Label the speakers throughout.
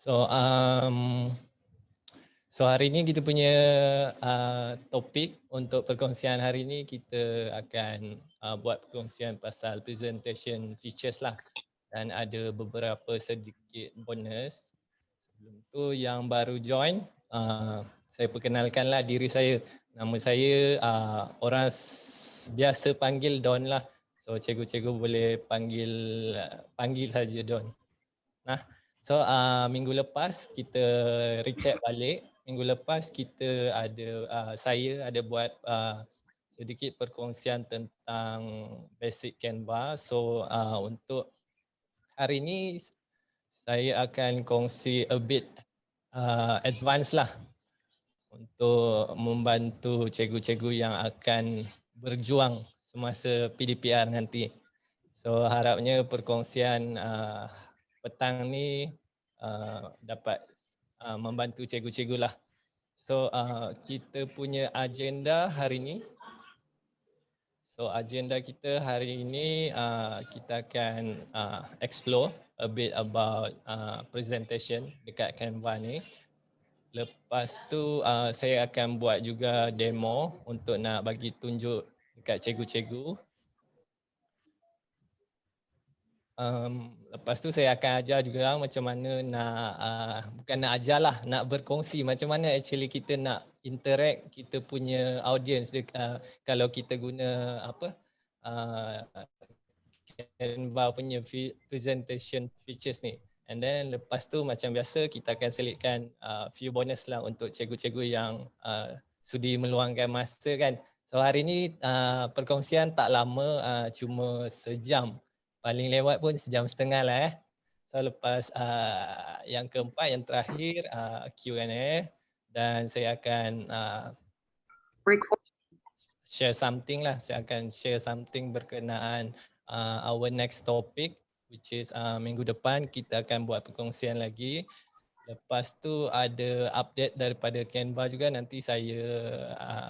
Speaker 1: So so hari ini kita punya topik untuk perkongsian hari ini, kita akan buat perkongsian pasal presentation features lah, dan ada beberapa sedikit bonus. Sebelum tu yang baru join, saya perkenalkanlah diri saya. Nama saya orang biasa panggil Don lah. So cikgu-cikgu boleh panggil saja Don. Nah, so minggu lepas kita recap balik. Minggu lepas kita ada saya ada buat sedikit perkongsian tentang basic Canva. So untuk hari ini saya akan kongsi a bit advance lah untuk membantu cikgu-cikgu yang akan berjuang semasa PDPR nanti. So harapnya perkongsian petang ni dapat membantu cikgu-cikgu lah. So kita punya agenda hari ni. So agenda kita hari ini kita akan explore a bit about presentation dekat Canva ni. Lepas tu saya akan buat juga demo untuk nak bagi tunjuk dekat cikgu-cikgu. Lepas tu saya akan ajar juga macam mana nak, bukan nak ajar lah, nak berkongsi macam mana actually kita nak interact kita punya audience kalau kita guna apa Canva punya presentation features ni. And then lepas tu macam biasa kita akan selitkan few bonus lah untuk cikgu-cikgu yang sudi meluangkan masa kan. So hari ni perkongsian tak lama, cuma sejam. Paling lewat pun sejam setengah lah . So lepas yang keempat, yang terakhir Q&A, dan saya akan share something lah. Saya akan share something berkenaan our next topic, which is minggu depan kita akan buat perkongsian lagi. Lepas tu ada update daripada Canva juga, nanti saya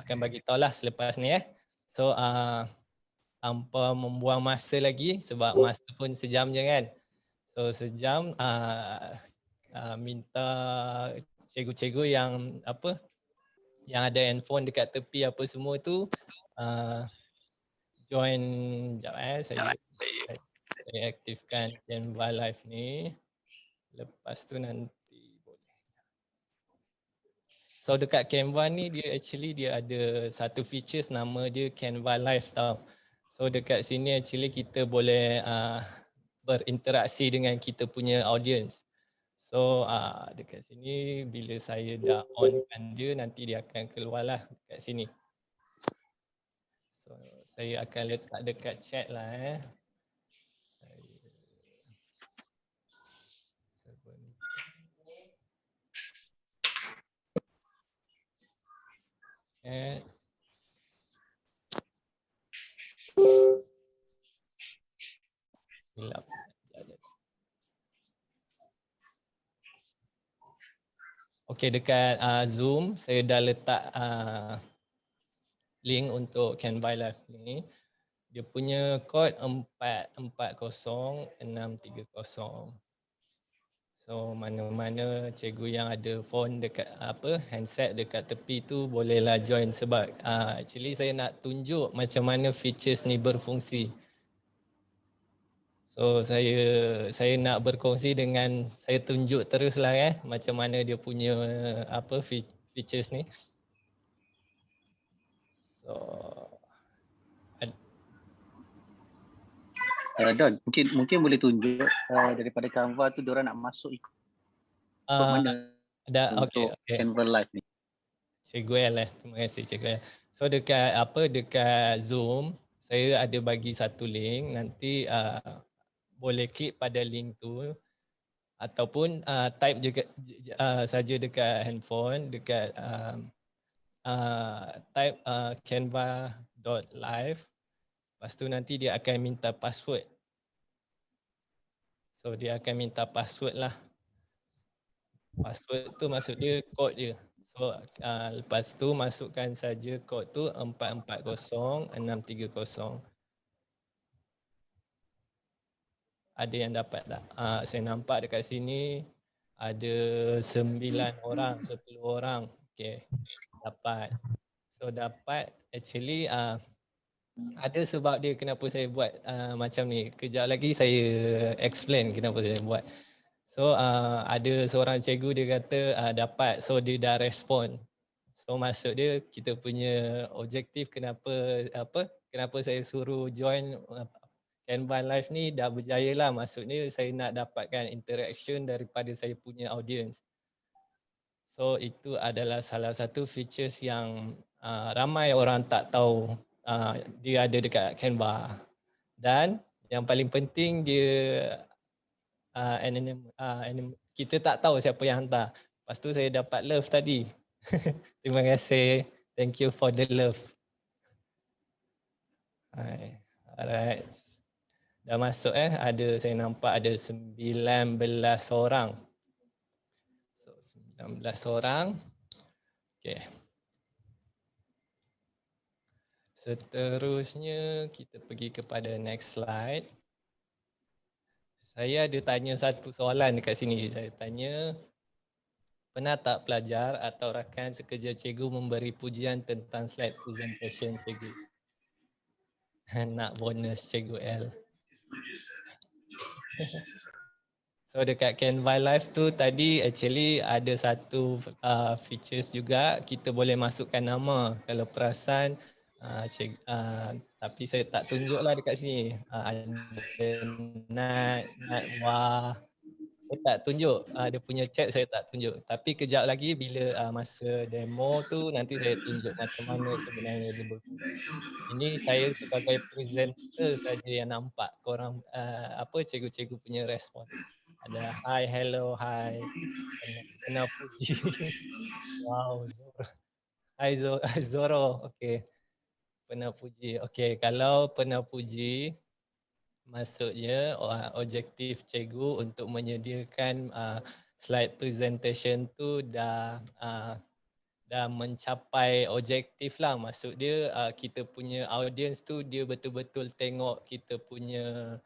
Speaker 1: akan bagi tahu lah selepas ni . So tanpa membuang masa lagi, sebab masa pun sejam je kan. So sejam, minta cikgu-cikgu yang yang ada handphone dekat tepi apa semua tu join. Sekejap saya aktifkan Canva Live ni. Lepas tu nanti boleh. So dekat Canva ni dia ada satu features nama dia Canva Live tau. So dekat sini actually kita boleh berinteraksi dengan kita punya audience. So dekat sini bila saya dah onkan dia, nanti dia akan keluarlah dekat sini. So saya akan letak dekat chat lah . Silap. Okey, dekat Zoom saya dah letak link untuk Canva Live ni. Dia punya kod 440630. So mana-mana cikgu yang ada phone dekat handset dekat tepi tu bolehlah join, sebab actually saya nak tunjuk macam mana features ni berfungsi. So saya nak berkongsi dengan, saya tunjuk teruslah macam mana dia punya features ni. So
Speaker 2: Don, mungkin boleh tunjuk daripada Canva tu diorang nak masuk ikut mana untuk Canva Live ni.
Speaker 1: Cikgu El terima kasih Cikgu El. So dekat Zoom saya ada bagi satu link, nanti boleh klik pada link tu ataupun type juga saja dekat handphone, dekat type canva.live. Lepas tu nanti dia akan minta password. So dia akan minta password lah. Password tu maksud dia kod dia. So lepas tu masukkan saja kod tu 440630. Ada yang dapat tak? Saya nampak dekat sini ada 9 orang, 10 orang. Okay, dapat. So dapat actually ada sebab dia kenapa saya buat macam ni. Kejap lagi saya explain kenapa saya buat. So ada seorang cikgu dia kata dapat, so dia dah respon. So maksud dia kita punya objektif kenapa saya suruh join Canva Live ni dah berjaya lah. Maksudnya saya nak dapatkan interaction daripada saya punya audience. So itu adalah salah satu features yang ramai orang tak tahu dia ada dekat Canva. Dan yang paling penting dia kita tak tahu siapa yang hantar. Lepas tu saya dapat love tadi. Terima kasih. Thank you for the love. Alright. Dah masuk saya nampak ada 19 orang. So 19 orang. Okay. Seterusnya kita pergi kepada next slide. Saya ada tanya satu soalan dekat sini. Saya tanya, pernah tak pelajar atau rakan sekerja cikgu memberi pujian tentang slide presentation cikgu? Nak bonus cikgu L. So dekat Canva Live tu tadi actually ada satu features juga, kita boleh masukkan nama. Kalau perasan tapi saya tak tunjuklah dekat sini. Ada Nat Wah. Saya tak tunjuk, dia punya chat saya tak tunjuk. Tapi kejap lagi bila masa demo tu nanti saya tunjuk macam mana sebenarnya dia berfungsi. Ini saya sebagai presenter saja yang nampak korang cikgu-cikgu punya respon. Ada hi, hello, hi. Kena puji. Wow, Zoro. Hai Zoro. Okey. Pernah puji. Okey, kalau pernah puji maksudnya objektif cikgu untuk menyediakan slide presentation tu dah mencapai objektif lah. Maksud dia kita punya audience tu dia betul-betul tengok kita punya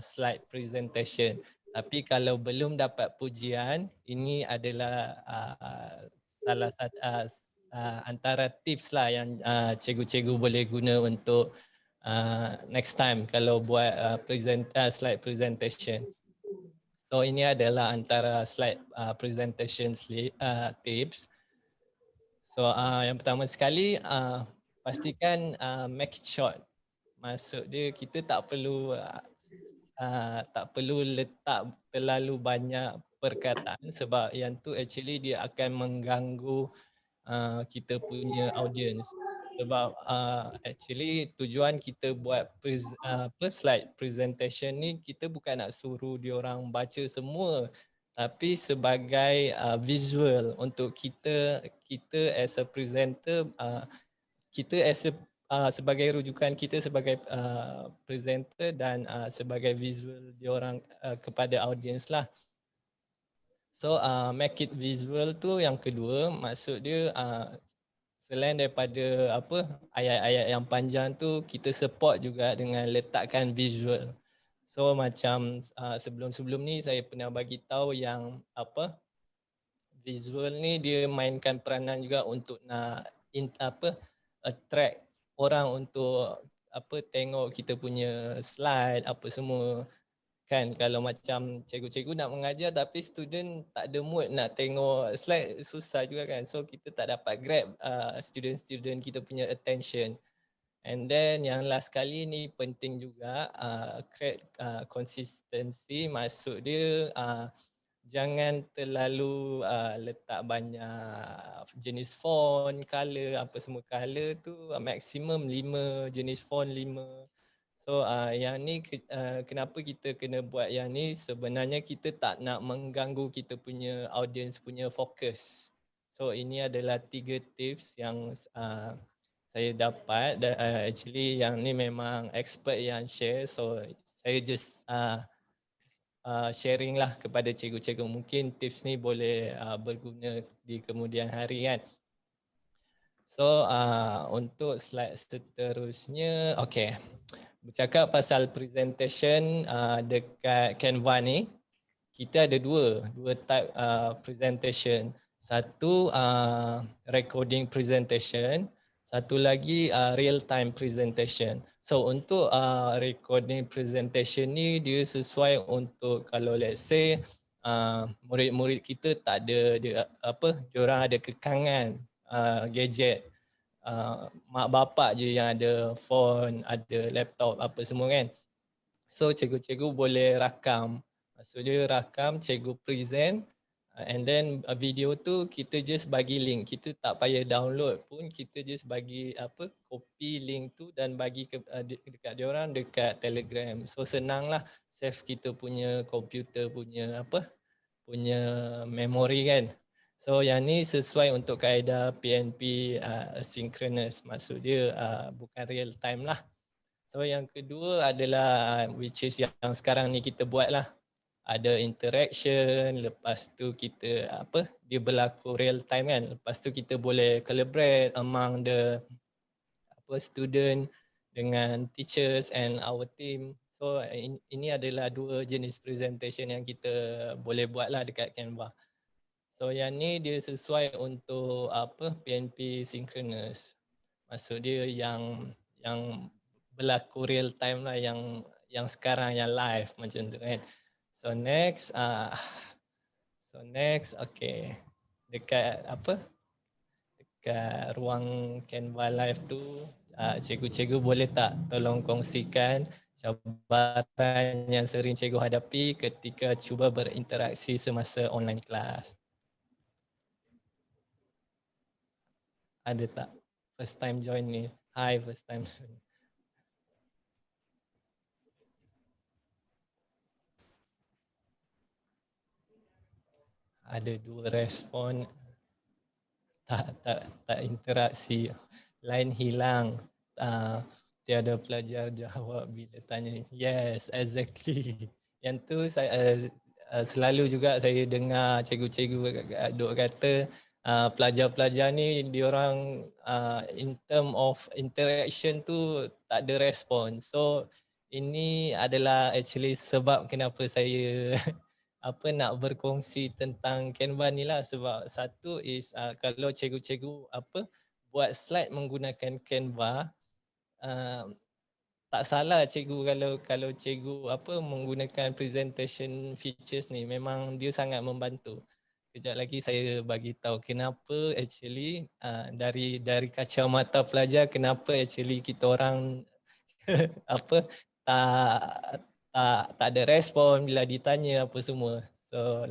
Speaker 1: slide presentation. Tapi kalau belum dapat pujian, ini adalah salah satu antara tips lah yang cikgu-cikgu boleh guna untuk next time kalau buat slide presentation. So ini adalah antara slide presentation tips. So yang pertama sekali pastikan make it short. Maksud dia kita tak perlu letak terlalu banyak perkataan sebab yang tu actually dia akan mengganggu kita punya audience. Sebab actually tujuan kita buat slide presentation ni kita bukan nak suruh diorang baca semua, tapi sebagai visual untuk kita as a presenter, kita as a sebagai rujukan kita sebagai presenter dan sebagai visual diorang kepada audience lah. So make it visual tu yang kedua, maksud dia selain daripada ayat-ayat yang panjang tu, kita support juga dengan letakkan visual. So macam sebelum-sebelum ni saya pernah bagi tahu yang visual ni dia mainkan peranan juga untuk nak attract orang untuk tengok kita punya slide apa semua. Kan kalau macam cikgu-cikgu nak mengajar tapi student tak ada mood nak tengok slide, susah juga kan. So kita tak dapat grab student-student kita punya attention. And then yang last kali ni penting juga create consistency. Maksud dia jangan terlalu letak banyak jenis font, color, apa semua. Color tu maksimum 5 jenis font, 5. So yang ni kenapa kita kena buat yang ni, sebenarnya kita tak nak mengganggu kita punya audience punya fokus. So ini adalah 3 tips yang saya dapat. Actually yang ni memang expert yang share, so saya just sharing lah kepada cikgu-cikgu. Mungkin tips ni boleh berguna di kemudian hari kan. So untuk slide seterusnya, bercakap pasal presentation dekat Canva ni. kita ada dua type presentation. Satu recording presentation, satu lagi real time presentation. So untuk recording presentation ni dia sesuai untuk kalau let's say murid-murid kita tak ada dia diorang ada kekangan gadget. Mak bapak je yang ada phone, ada laptop apa semua kan. So cikgu-cikgu boleh rakam. Maksud dia rakam, cikgu present and then video tu kita just bagi link. Kita tak payah download pun, kita just bagi copy link tu dan bagi dekat diorang dekat Telegram. So senanglah save kita punya komputer punya punya memori kan. So yang ni sesuai untuk kaedah PNP asynchronous. Maksud dia bukan real time lah. So yang kedua adalah which is yang sekarang ni kita buat lah. Ada interaction, lepas tu kita dia berlaku real time kan. Lepas tu kita boleh collaborate among the student dengan teachers and our team. So ini adalah dua jenis presentation yang kita boleh buat lah dekat Canva. So yang ni dia sesuai untuk PNP synchronous. Maksud dia yang berlaku real time lah, yang sekarang yang live macam tu kan. So next okay, dekat dekat ruang Canva live tu cikgu-cikgu boleh tak tolong kongsikan cabaran yang sering cikgu hadapi ketika cuba berinteraksi semasa online class. Ada tak first time join ni? Hi, first time join. Ada dua respon, tak interaksi, line hilang, tiada pelajar jawab bila tanya. Yes, exactly. Yang tu saya selalu juga saya dengar cikgu-cikgu duk kata pelajar-pelajar ni diorang in term of interaction tu tak ada respon. So ini adalah actually sebab kenapa saya nak berkongsi tentang Canva ni lah, sebab satu is kalau cikgu-cikgu buat slide menggunakan Canva, tak salah cikgu kalau cikgu menggunakan presentation features ni, memang dia sangat membantu. Kejap lagi saya bagi tahu kenapa actually dari kacamata pelajar kenapa actually kita orang tak ada respon bila ditanya apa semua. So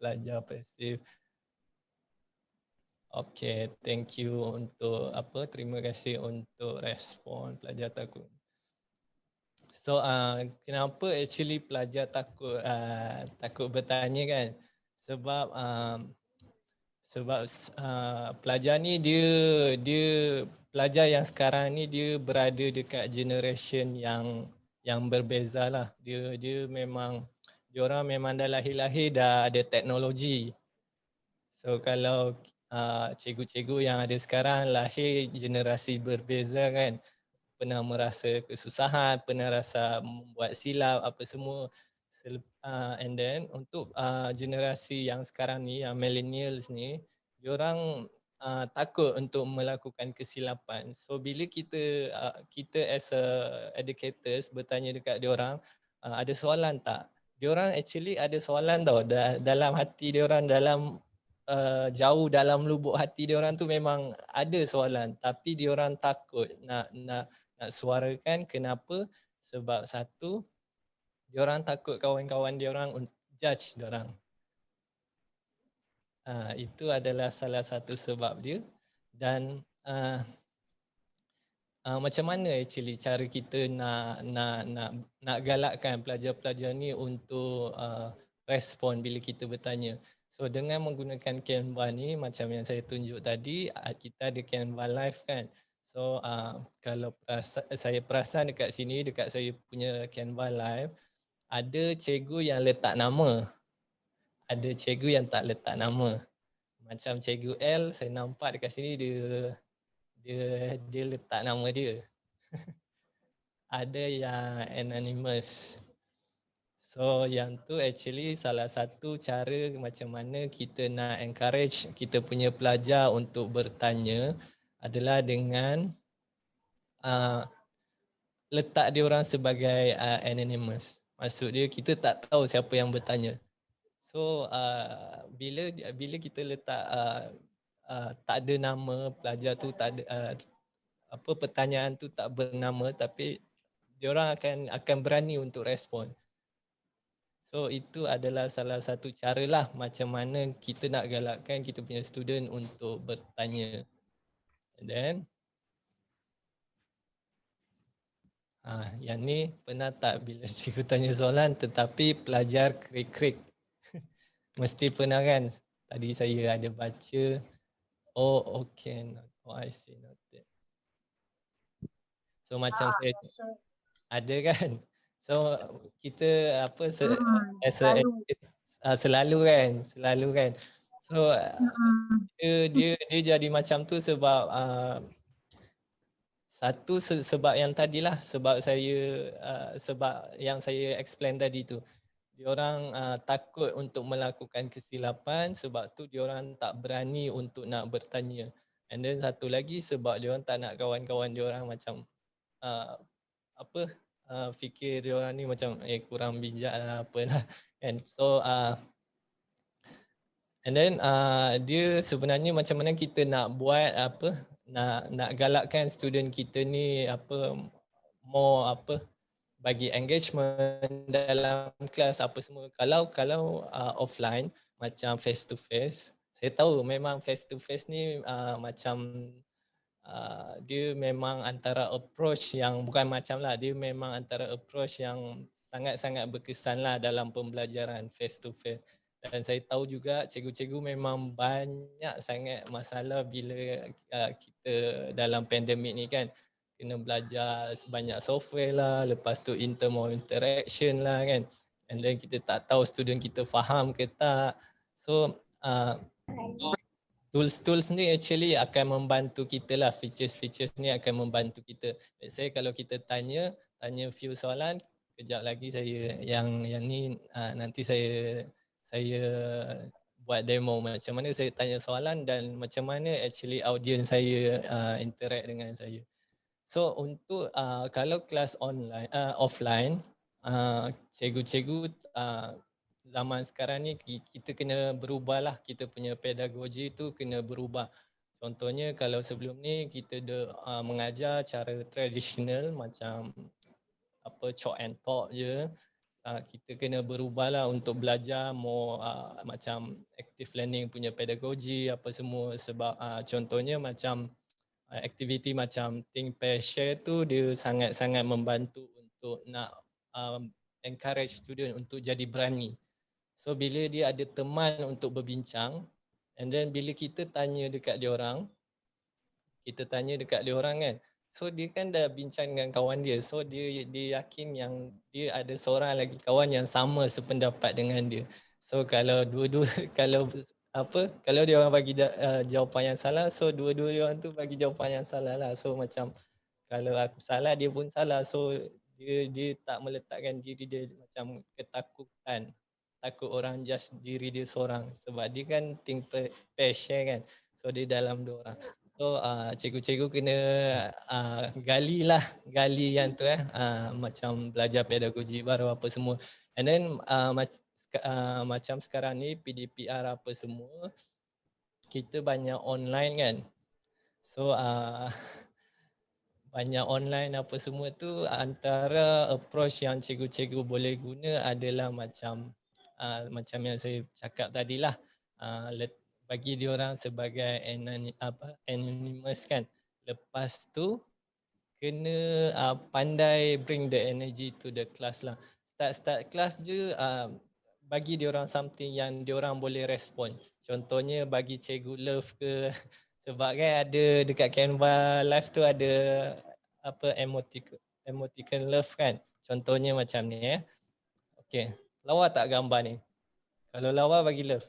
Speaker 1: pelajar pasif. Okay, thank you untuk terima kasih untuk respon pelajar takut. So kenapa actually pelajar takut bertanya kan? Sebab pelajar ni dia pelajar yang sekarang ni dia berada dekat generation yang berbeza lah. Dia memang diorang memang dah lahir-lahir dah ada teknologi. So kalau cikgu-cikgu yang ada sekarang lahir generasi berbeza kan, pernah merasa kesusahan, pernah rasa membuat silap apa semua. And then untuk generasi yang sekarang ni, yang millennials ni, diorang takut untuk melakukan kesilapan. So bila kita as a educators bertanya dekat diorang, ada soalan tak? Diorang actually ada soalan tau dalam hati diorang, dalam jauh dalam lubuk hati diorang tu memang ada soalan, tapi diorang takut nak suarakan. Kenapa? Sebab satu, diorang takut kawan-kawan diorang judge diorang. Itu adalah salah satu sebab dia. Dan macam mana actually cara kita nak galakkan pelajar-pelajar ni untuk respon bila kita bertanya. So dengan menggunakan Canva ni macam yang saya tunjuk tadi, kita ada Canva live kan. So kalau saya perasan dekat sini, dekat saya punya Canva live, ada cikgu yang letak nama. Ada cikgu yang tak letak nama. Macam cikgu L, saya nampak dekat sini dia letak nama dia. Ada yang anonymous. So yang tu actually salah satu cara macam mana kita nak encourage kita punya pelajar untuk bertanya adalah dengan letak dia orang sebagai anonymous. Maksud dia kita tak tahu siapa yang bertanya. So bila kita letak tak ada nama pelajar tu, tak ada pertanyaan tu tak bernama, tapi dia orang akan berani untuk respon. So itu adalah salah satu cara lah macam mana kita nak galakkan kita punya student untuk bertanya. And then yang ni pernah tak bila cikgu tanya soalan tetapi pelajar krik-krik? Mesti pernah kan? Tadi saya ada baca. Oh okay. Oh I see. Noted. So macam saya ada kan? So kita selalu kan. So dia jadi macam tu sebab satu sebab yang tadilah, sebab yang saya explain tadi tu. Diorang takut untuk melakukan kesilapan, sebab tu diorang tak berani untuk nak bertanya. And then satu lagi sebab diorang tak nak kawan-kawan diorang macam fikir diorang ni macam kurang bijak lah apalah kan. So and then dia sebenarnya macam mana kita nak buat nak galakkan student kita ni more bagi engagement dalam kelas apa semua. Kalau offline macam face to face, saya tahu memang face to face ni macam dia memang antara approach yang bukan macam lah, dia memang antara approach yang sangat-sangat berkesan lah dalam pembelajaran face to face. Dan saya tahu juga cikgu-cikgu memang banyak sangat masalah bila kita dalam pandemik ni kan, kena belajar sebanyak software lah, lepas tu interm of interaction lah kan, and then kita tak tahu student kita faham ke tak. So tools ni actually akan membantu kita lah, features ni akan membantu kita. Let's say kalau kita tanya few soalan, kejap lagi saya yang ni nanti saya buat demo macam mana saya tanya soalan dan macam mana actually audience saya interact dengan saya. So untuk kalau kelas online offline, cikgu-cikgu zaman sekarang ni kita kena berubah lah, kita punya pedagogi tu kena berubah. Contohnya kalau sebelum ni kita mengajar cara tradisional macam chalk and talk je, kita kena berubah lah untuk belajar more macam active learning punya pedagogi apa semua. Sebab contohnya macam aktiviti macam think, pair, share tu dia sangat-sangat membantu untuk nak encourage student untuk jadi berani. So bila dia ada teman untuk berbincang, and then bila kita tanya dekat dia orang kan, so dia kan dah bincang dengan kawan dia, so dia yakin yang dia ada seorang lagi kawan yang sama sependapat dengan dia. So kalau dua-dua kalau dia orang bagi jawapan yang salah, so dua-dua dia orang tu bagi jawapan yang salah lah. So macam kalau aku salah dia pun salah, so dia tak meletakkan diri dia macam ketakutan, takut orang judge diri dia seorang, sebab dia kan think, pair, share kan, so dia dalam dua orang. So cikgu-cikgu kena gali yang tu macam belajar pedagogi baru apa semua. And then macam sekarang ni PDPR apa semua, kita banyak online kan. So banyak online apa semua tu, antara approach yang cikgu-cikgu boleh guna adalah macam yang saya cakap tadilah, bagi dia orang sebagai anonymous kan. Lepas tu kena pandai bring the energy to the class lah. Start class je bagi dia orang something yang dia orang boleh respon. Contohnya bagi cikgu love ke sebab kan ada dekat Canva live tu ada emoticon love kan. Contohnya macam ni Okey, lawa tak gambar ni? Kalau lawa bagi love.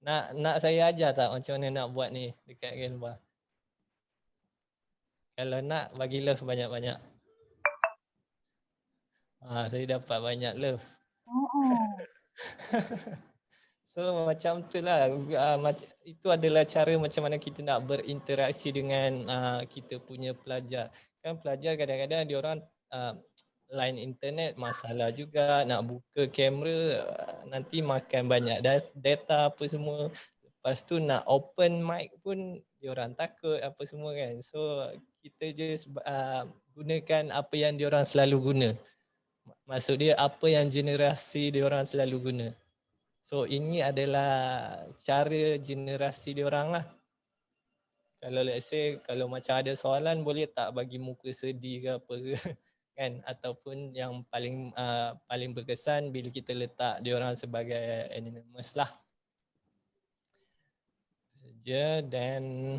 Speaker 1: Nak saya ajar tak macam mana nak buat ni dekat Canva? Kalau nak bagi love banyak-banyak. Saya dapat banyak love.
Speaker 3: Oh.
Speaker 1: So macam tu lah. Itu adalah cara macam mana kita nak berinteraksi dengan kita punya pelajar. Kan pelajar kadang-kadang diorang line internet masalah juga, nak buka kamera nanti makan banyak data apa semua. Lepas tu nak open mic pun diorang takut apa semua kan. So kita just gunakan apa yang diorang selalu guna. Maksud dia apa yang generasi diorang selalu guna. So ini adalah cara generasi diorang lah. Kalau let's say kalau macam ada soalan boleh tak bagi muka sedih ke apa ke kan, ataupun yang paling berkesan bila kita letak diorang sebagai anonymous lah. Saja. Dan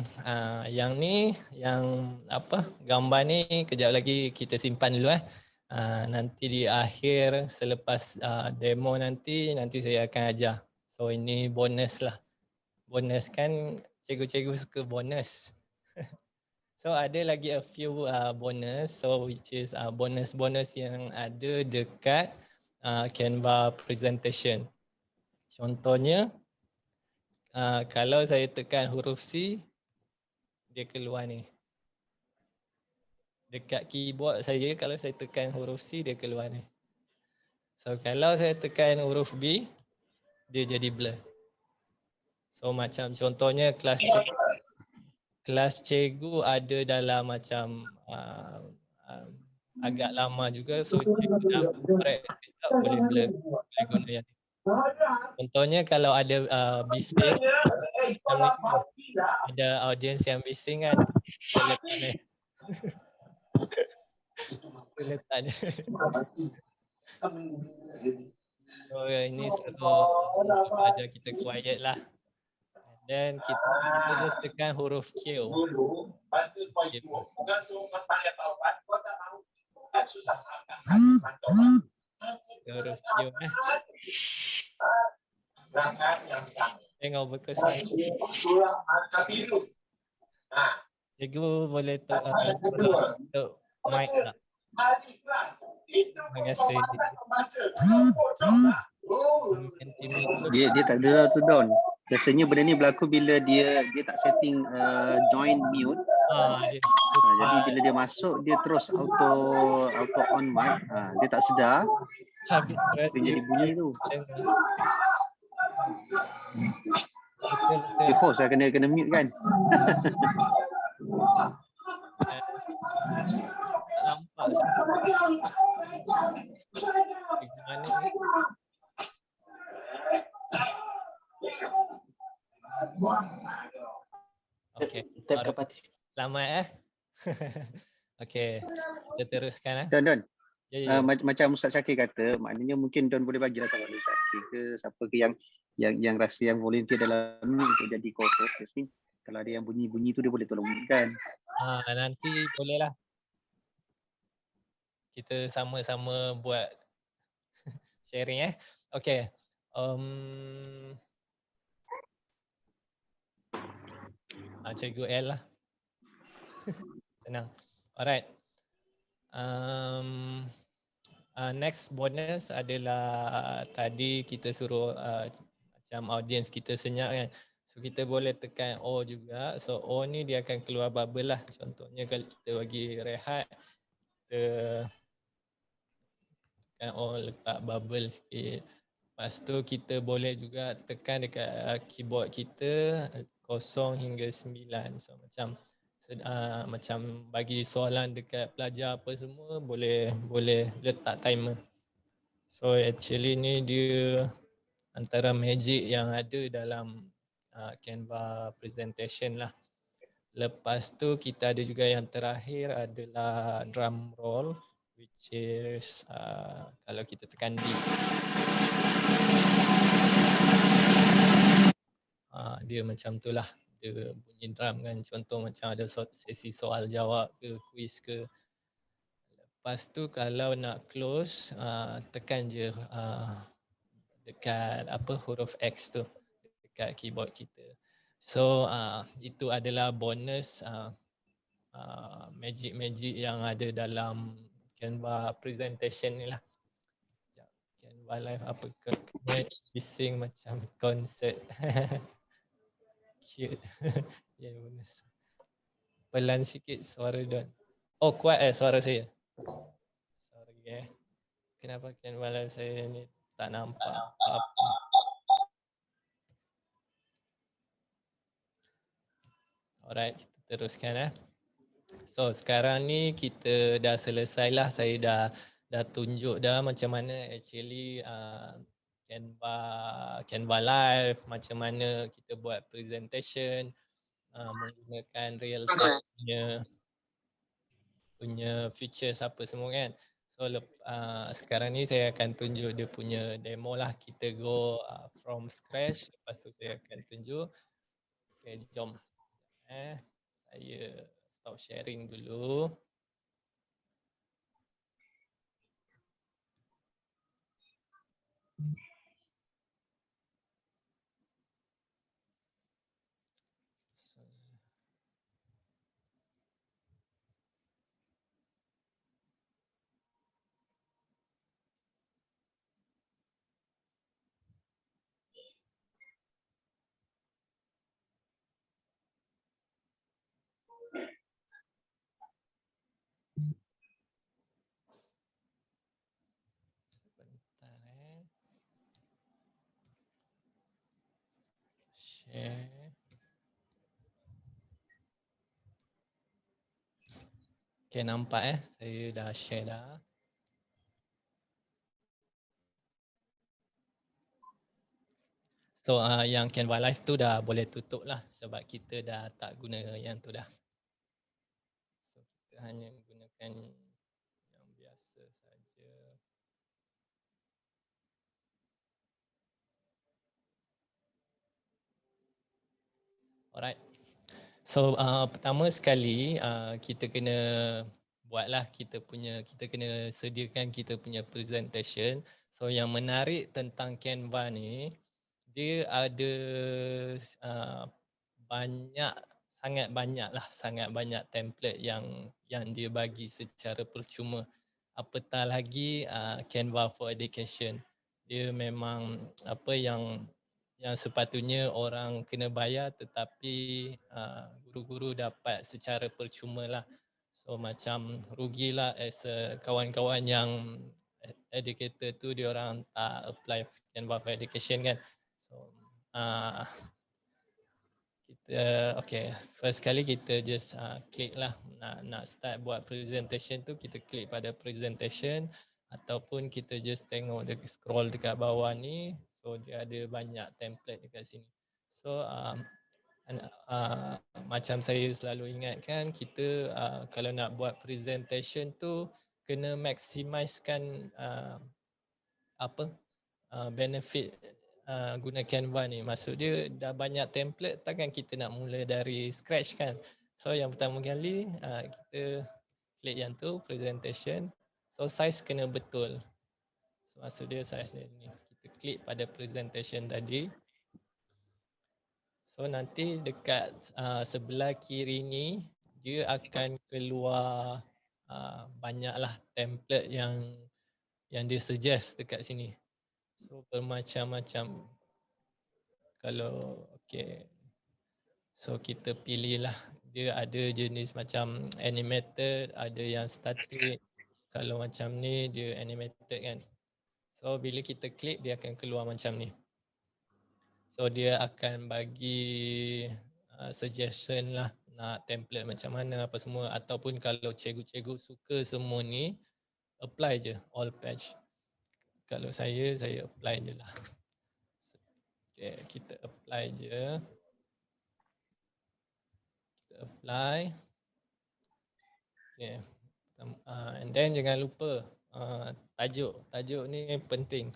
Speaker 1: yang ni yang apa gambar ni kejap lagi kita simpan dulu nanti di akhir selepas demo nanti saya akan ajar. So ini bonus lah. Bonus kan cikgu-cikgu suka bonus. So ada lagi a few bonus, so which is bonus-bonus yang ada dekat Canva presentation. Contohnya kalau saya tekan huruf C, dia keluar ni. Dekat keyboard saya kalau saya tekan huruf C, dia keluar ni. So kalau saya tekan huruf B, dia jadi blur. So macam contohnya kelas cikgu ada dalam macam agak lama juga, so cikgu dah practice tak boleh blur, boleh guna yang ni. Contohnya kalau ada bising, ada audience yang bising kan, kita letak ni. Kita letak ni. So ini suruh pelajar kita quiet lah. Dan kita just tekan huruf Q. Huruf Q Tengok berkesan. Cikgu boleh untuk mic tak? Terima kasih.
Speaker 2: Dia tak ada tu Don. Biasanya benda ni berlaku bila dia tak setting join mute. Jadi bila dia masuk dia terus auto on mic. Dia tak sedar. Dia jadi bunyi tu. Dia host lah kena mute kan.
Speaker 1: Nampak mana ni? Okey. Selamat Okey. Kita teruskan
Speaker 2: Don.
Speaker 1: Ya.
Speaker 2: Macam Ustaz Syakir kata, maknanya mungkin Don boleh bagilah sama Ustaz Syakir ke siapa ke yang rasa yang volunteer dalam ni untuk jadi co-host. Jasmine, kalau ada yang bunyi-bunyi tu dia boleh tolong kan.
Speaker 1: Nanti bolehlah. Kita sama-sama buat sharing Okey. Cikgu L lah. Senang. Alright. Next bonus adalah tadi kita suruh macam audience kita senyap kan. So kita boleh tekan O juga. So O ni dia akan keluar bubble lah. Contohnya kalau kita bagi rehat, kita tekan O, letak bubble sikit. Lepas tu kita boleh juga tekan dekat keyboard kita 0 hingga 9. So macam bagi soalan dekat pelajar apa semua boleh letak timer. So actually ni dia antara magic yang ada dalam Canva presentation lah. Lepas tu kita ada juga yang terakhir adalah drum roll, which is kalau kita tekan D, dia macam tu lah, dia bunyi drum kan. Contoh macam ada sesi soal jawab ke, quiz ke. Lepas tu kalau nak close, tekan je dekat huruf X tu dekat keyboard kita. So itu adalah bonus magic yang ada dalam Canva presentation ni lah. Canva Live apa kena bising macam konsert. Cute. Ya, bonus. Pelan sikit suara Don. Oh, kuat suara saya. Sorry Kenapa Canva Live saya ni tak nampak apa-apa. Alright, kita teruskan So sekarang ni kita dah selesai lah. Saya dah tunjuk dah macam mana actually Canva Live, macam mana kita buat presentation menggunakan real time punya features apa semua kan. So sekarang ni saya akan tunjuk dia punya demo lah. Kita go from scratch. Lepas tu saya akan tunjuk. Okay, jom. Saya stop sharing dulu. Share. Okay, nampak saya dah share dah. So yang Canva Live tu dah boleh tutup lah sebab kita dah tak guna yang tu dah. So kita hanya gunakan yang biasa saja. Alright. So pertama sekali kita kena buatlah kita kena sediakan kita punya presentation. So yang menarik tentang Canva ni, dia ada sangat banyak template yang dia bagi secara percuma. Apatah lagi Canva for Education. Dia memang apa yang sepatutnya orang kena bayar, tetapi guru-guru dapat secara percuma lah. So macam rugilah as kawan-kawan yang educator tu dia orang tak apply Canva for Education kan. So kita first kali kita just klik lah nak start buat presentation tu, kita klik pada presentation ataupun kita just tengok scroll dekat bawah ni. So dia ada banyak template dekat sini. So macam saya selalu ingatkan, kita kalau nak buat presentation tu kena maximiskan benefit guna Canva ni. Maksud dia dah banyak template, takkan kita nak mula dari scratch kan. So yang pertama kali kita klik yang tu, presentation. So size kena betul. So maksud dia size ni. Kita klik pada presentation tadi. So nanti dekat sebelah kiri ni dia akan keluar banyaklah template yang dia suggest dekat sini. So bermacam-macam. Kalau so kita pilihlah. Dia ada jenis macam animated, ada yang static. Kalau macam ni dia animated kan. So bila kita klik dia akan keluar macam ni. So dia akan bagi suggestion lah nak template macam mana apa semua, ataupun kalau cikgu-cikgu suka semua ni, apply je all page. Kalau saya apply je lah. Okay, kita apply je. Kita apply. Okay. And then jangan lupa tajuk ni penting.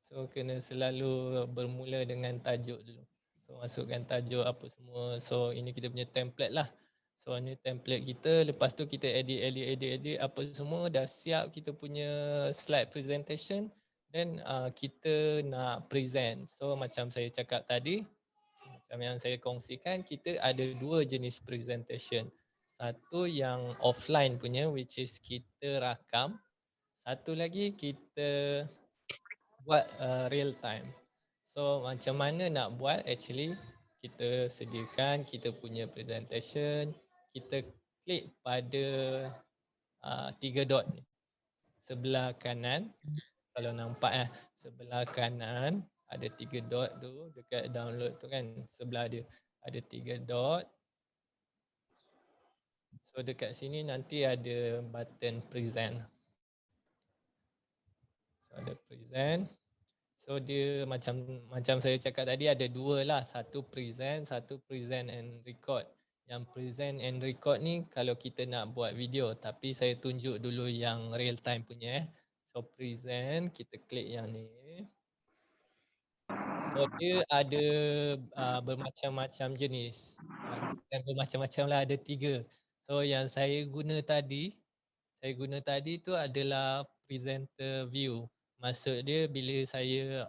Speaker 1: So kena selalu bermula dengan tajuk dulu. So masukkan tajuk apa semua. So ini kita punya template lah. So ini template kita. Lepas tu kita edit apa semua. Dah siap kita punya slide presentation. Then kita nak present. So macam saya cakap tadi, macam yang saya kongsikan, kita ada dua jenis presentation. Satu yang offline punya, which is kita rakam. Satu lagi kita buat real time. So macam mana nak buat, actually kita sediakan kita punya presentation, kita klik pada 3 dot ni. Sebelah kanan, kalau nampak sebelah kanan ada 3 dot tu dekat download tu kan, sebelah dia ada 3 dot. So dekat sini nanti ada button present. So ada present. So dia macam saya cakap tadi ada dua lah, satu present and record. Yang present and record ni kalau kita nak buat video, tapi saya tunjuk dulu yang real time punya. So present, kita klik yang ni. So dia ada bermacam-macam jenis. Bukan bermacam-macam lah, ada 3. So yang saya guna tadi tu adalah presenter view. Maksud dia bila saya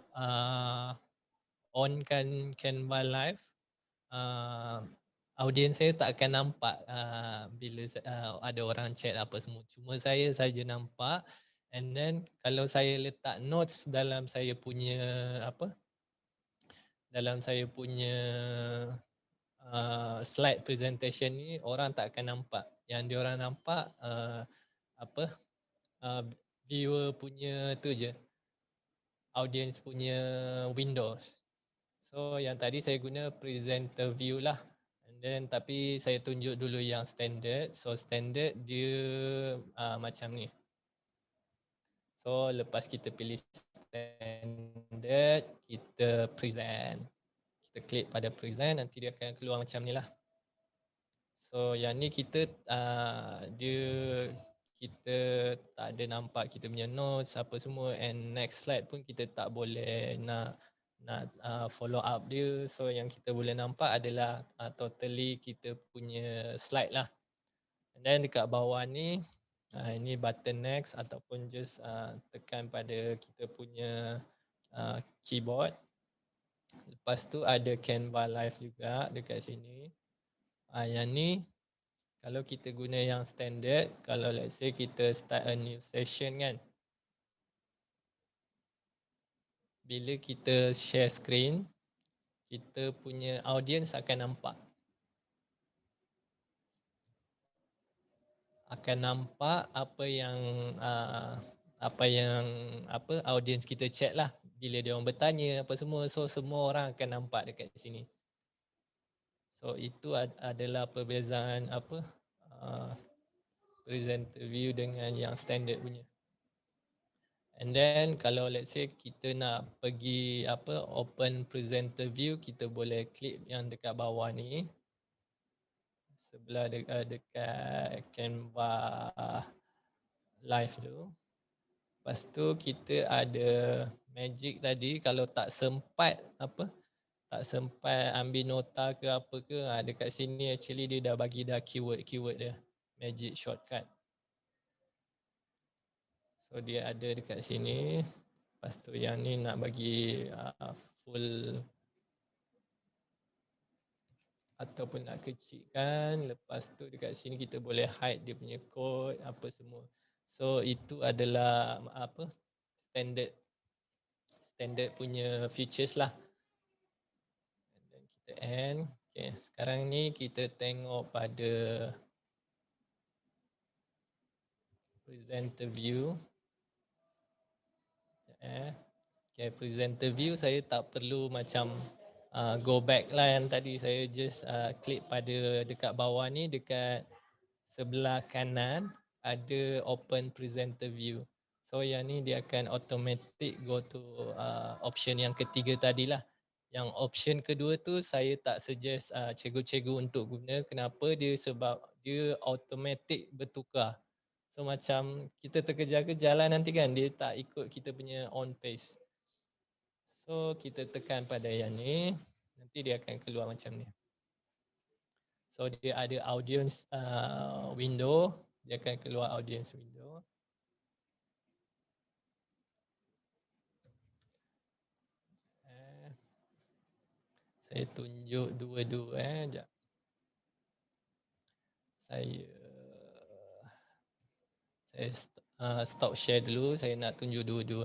Speaker 1: onkan Canva Live, audiens saya tak akan nampak bila ada orang chat apa semua. Cuma saya saja nampak, and then kalau saya letak notes dalam saya punya slide presentation ni, orang tak akan nampak. Yang diorang nampak viewer punya tu je, audience punya windows. So yang tadi saya guna presenter view lah, and then tapi saya tunjuk dulu yang standard. So standard dia macam ni. So lepas kita pilih standard, kita present, kita klik pada present, nanti dia akan keluar macam ni lah. So yang ni kita kita tak ada nampak kita punya notes apa semua, and next slide pun kita tak boleh nak follow up dia. So yang kita boleh nampak adalah totally kita punya slide lah. And then dekat bawah ni ini button next ataupun just tekan pada kita punya keyboard. Lepas tu ada Canva Live juga dekat sini. Yang ni kalau kita guna yang standard, kalau let's say kita start a new session kan, bila kita share screen, kita punya audience akan nampak. Akan nampak apa yang audience kita chat lah. Bila dia orang bertanya apa semua, so semua orang akan nampak dekat sini. So itu adalah perbezaan presenter view dengan yang standard punya. And then kalau let's say kita nak pergi open presenter view, kita boleh klik yang dekat bawah ni. Sebelah dekat Canva Live tu. Lepas tu kita ada magic tadi, kalau tak sempat ambil nota ke apa ke, dekat sini actually dia dah bagi dah keyword dia, magic shortcut. So dia ada dekat sini. Lepas tu yang ni nak bagi full ataupun nak kecilkan. Lepas tu dekat sini kita boleh hide dia punya code apa semua. So itu adalah standard punya features lah. And then kita end. Okay, sekarang ni kita tengok pada presenter view. Okay, presenter view saya tak perlu macam go back lah yang tadi. Saya just klik pada dekat bawah ni, dekat sebelah kanan ada open presenter view. So yang ni dia akan automatic go to option yang ketiga tadilah. Yang option kedua tu saya tak suggest cikgu-cikgu untuk guna. Kenapa? Sebab dia automatic bertukar. So macam kita terkejar-kejar lah nanti kan, dia tak ikut kita punya on pace. So kita tekan pada yang ni, nanti dia akan keluar macam ni. So dia ada audience window, dia akan keluar audience window. Saya tunjuk dua-dua sekejap. Saya stop share dulu, saya nak tunjuk dua-dua.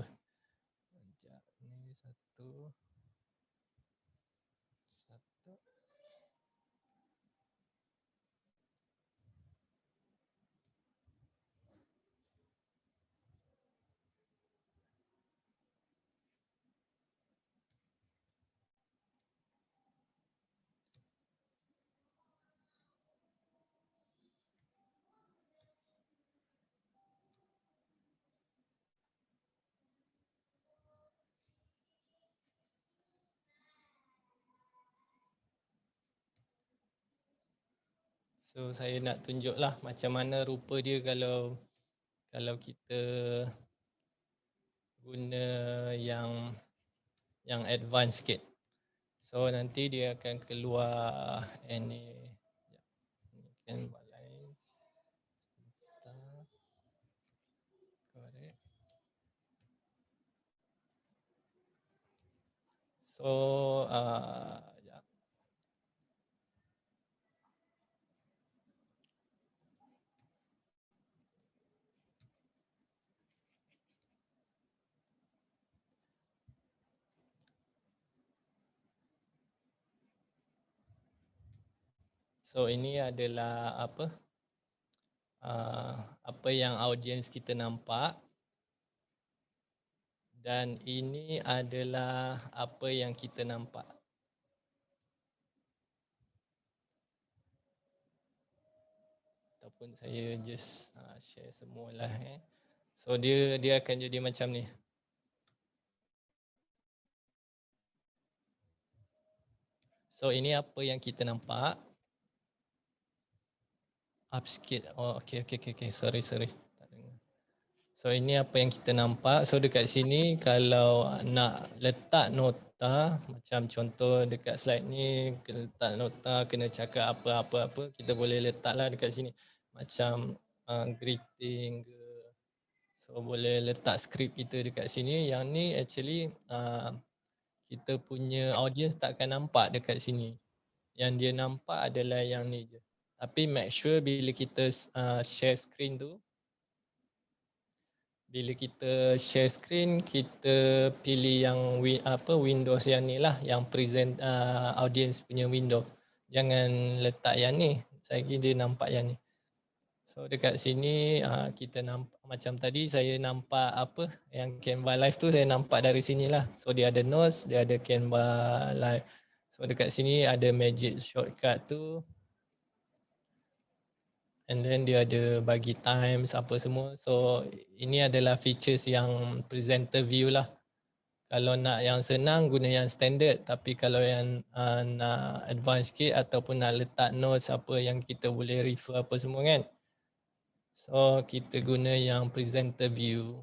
Speaker 1: So saya nak tunjuklah macam mana rupa dia kalau kita guna yang advance sikit. So nanti dia akan keluar ini Canva lain. Correct. So ya. So ini adalah apa yang audiens kita nampak, dan ini adalah apa yang kita nampak. Ataupun saya just share semualah. So dia akan jadi macam ni. So ini apa yang kita nampak. Up sikit. Oh okay. Sorry. Tak dengar. So ini apa yang kita nampak. So dekat sini kalau nak letak nota, macam contoh dekat slide ni, letak nota kena cakap apa-apa, kita boleh letaklah dekat sini. Macam greeting ke. So boleh letak skrip kita dekat sini. Yang ni actually kita punya audience takkan nampak dekat sini. Yang dia nampak adalah yang ni je. Tapi make sure bila kita share screen tu, bila kita share screen, kita pilih yang Windows yang ni lah, yang present audience punya window. Jangan letak yang ni. Saya kira dia nampak yang ni. So dekat sini kita nampak macam tadi saya nampak apa yang Canva Live tu, saya nampak dari sini lah. So dia ada notes, dia ada Canva Live. So dekat sini ada magic shortcut tu. And then dia ada bagi times apa semua. So ini adalah features yang presenter view lah. Kalau nak yang senang guna yang standard, tapi kalau yang nak advance sikit ataupun nak letak notes apa yang kita boleh refer apa semua kan. So kita guna yang presenter view.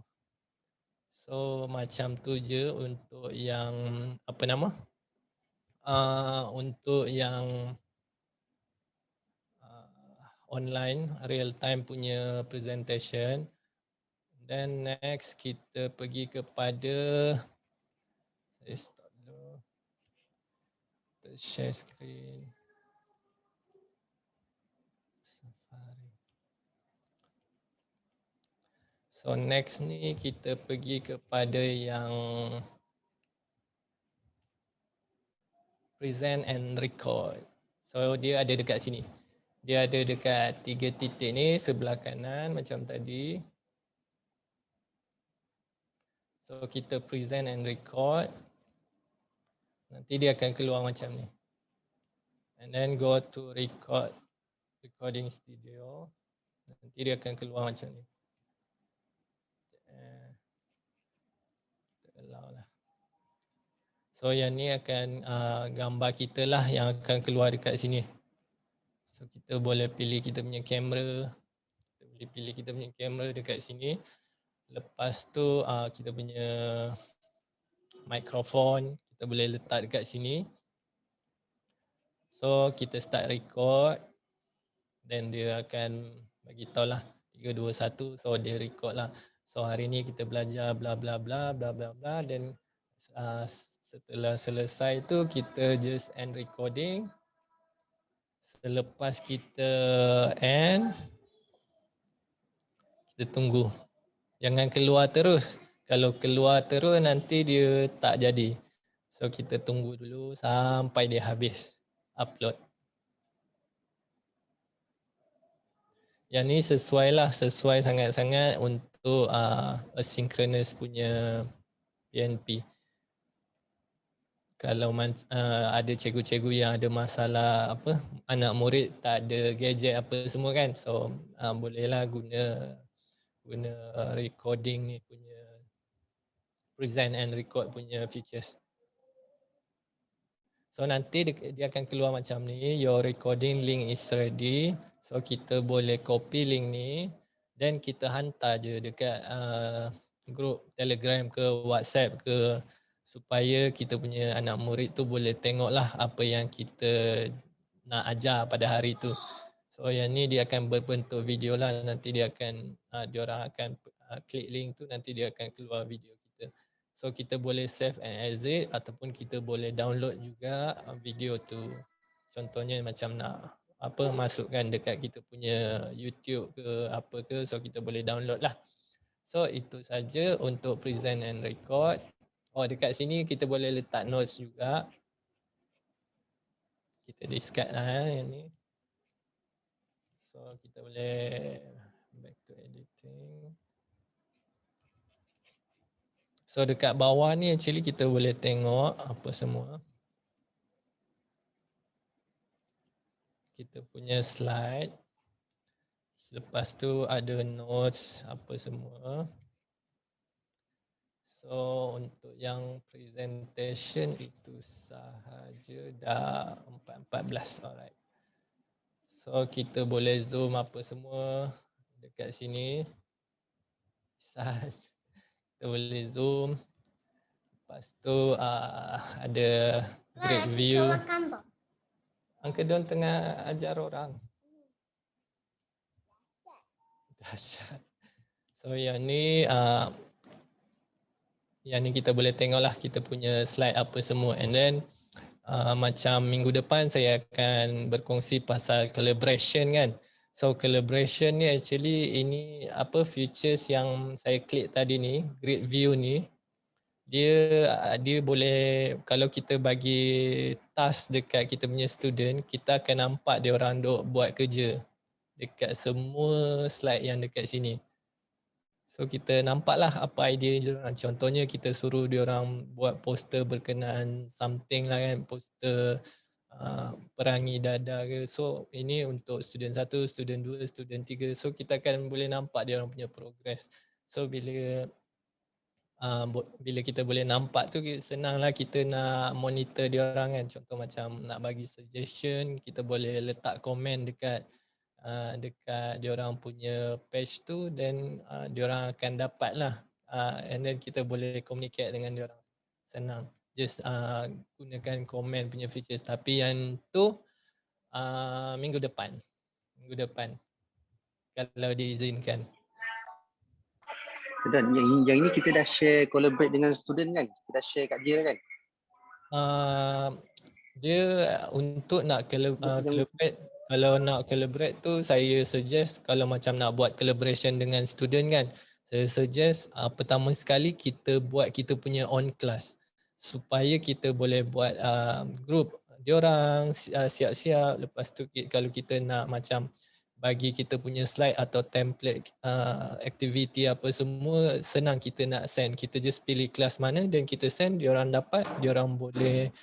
Speaker 1: So macam tu je untuk yang apa nama? Untuk yang online real time punya presentation. Then next kita pergi kepada, saya stop dulu. Kita share screen. Safari. So next ni kita pergi kepada yang present and record. So dia ada dekat sini. Dia ada dekat 3 titik ni sebelah kanan macam tadi. So kita present and record. Nanti dia akan keluar macam ni. And then go to recording studio. Nanti dia akan keluar macam ni. Allow lah. So yang ni akan gambar kita lah yang akan keluar dekat sini. So kita boleh pilih kita punya kamera. Kita boleh pilih kita punya kamera dekat sini. Lepas tu kita punya mikrofon kita boleh letak dekat sini. So kita start record. Then dia akan bagi tahu lah 3, 2, 1. So dia record lah. So hari ni kita belajar bla bla bla bla bla bla. Dan setelah selesai tu kita just end recording. Selepas kita end, kita tunggu. Jangan keluar terus. Kalau keluar terus nanti dia tak jadi. So kita tunggu dulu sampai dia habis upload. Yang ni sesuai sangat-sangat untuk asynchronous punya PNP. Kalau ada cikgu-cikgu yang ada masalah anak murid tak ada gadget apa semua kan, so bolehlah guna recording ni punya present and record punya features. So nanti dia akan keluar macam ni, your recording link is ready. So kita boleh copy link ni dan kita hantar je dekat grup Telegram ke WhatsApp ke, supaya kita punya anak murid tu boleh tengoklah apa yang kita nak ajar pada hari tu. So yang ni dia akan berbentuk video lah, nanti dia akan diorang akan klik link tu, nanti dia akan keluar video kita. So kita boleh save and exit ataupun kita boleh download juga video tu. Contohnya macam nak masukkan dekat kita punya YouTube ke apa ke, so kita boleh download lah. So itu saja untuk present and record. Oh, dekat sini kita boleh letak notes juga. Kita discard lah yang ni. So kita boleh back to editing. So dekat bawah ni actually kita boleh tengok apa semua. Kita punya slide. Lepas tu ada notes apa semua. So untuk yang presentation itu sahaja dah 4:14, alright. So kita boleh zoom apa semua dekat sini. Kita boleh zoom. Lepas tu ada great view. Uncle Don tengah ajar orang. Dahsyat. So yang ni kita boleh tengoklah kita punya slide apa semua, and then macam minggu depan saya akan berkongsi pasal collaboration kan. So collaboration ni actually ini features yang saya klik tadi ni, grid view ni, dia boleh, kalau kita bagi task dekat kita punya student, kita akan nampak dia orang duk buat kerja dekat semua slide yang dekat sini. So kita nampaklah apa idea dia orang. Contohnya kita suruh dia orang buat poster berkenaan something lah kan, poster perangi dada ke. So ini untuk student 1, student 2, student 3. So kita akan boleh nampak dia orang punya progress. So bila kita boleh nampak tu, senanglah kita nak monitor dia orang kan. Contoh macam nak bagi suggestion, kita boleh letak komen dekat diorang punya page tu, dan diorang akan dapat lah, and then kita boleh communicate dengan diorang senang. Just gunakan komen punya features, tapi yang tu minggu depan kalau diizinkan.
Speaker 2: Dan yang ini kita dah share collaborate dengan student kan, kita dah share kat dia kan.
Speaker 1: Dia untuk nak collaborate, kalau nak collaborate tu saya suggest, kalau macam nak buat collaboration dengan student kan, saya suggest pertama sekali kita buat kita punya on class, supaya kita boleh buat group diorang siap-siap. Lepas tu kalau kita nak macam bagi kita punya slide atau template activity apa semua, senang kita nak send. Kita just pilih kelas mana dan kita send, diorang dapat, diorang boleh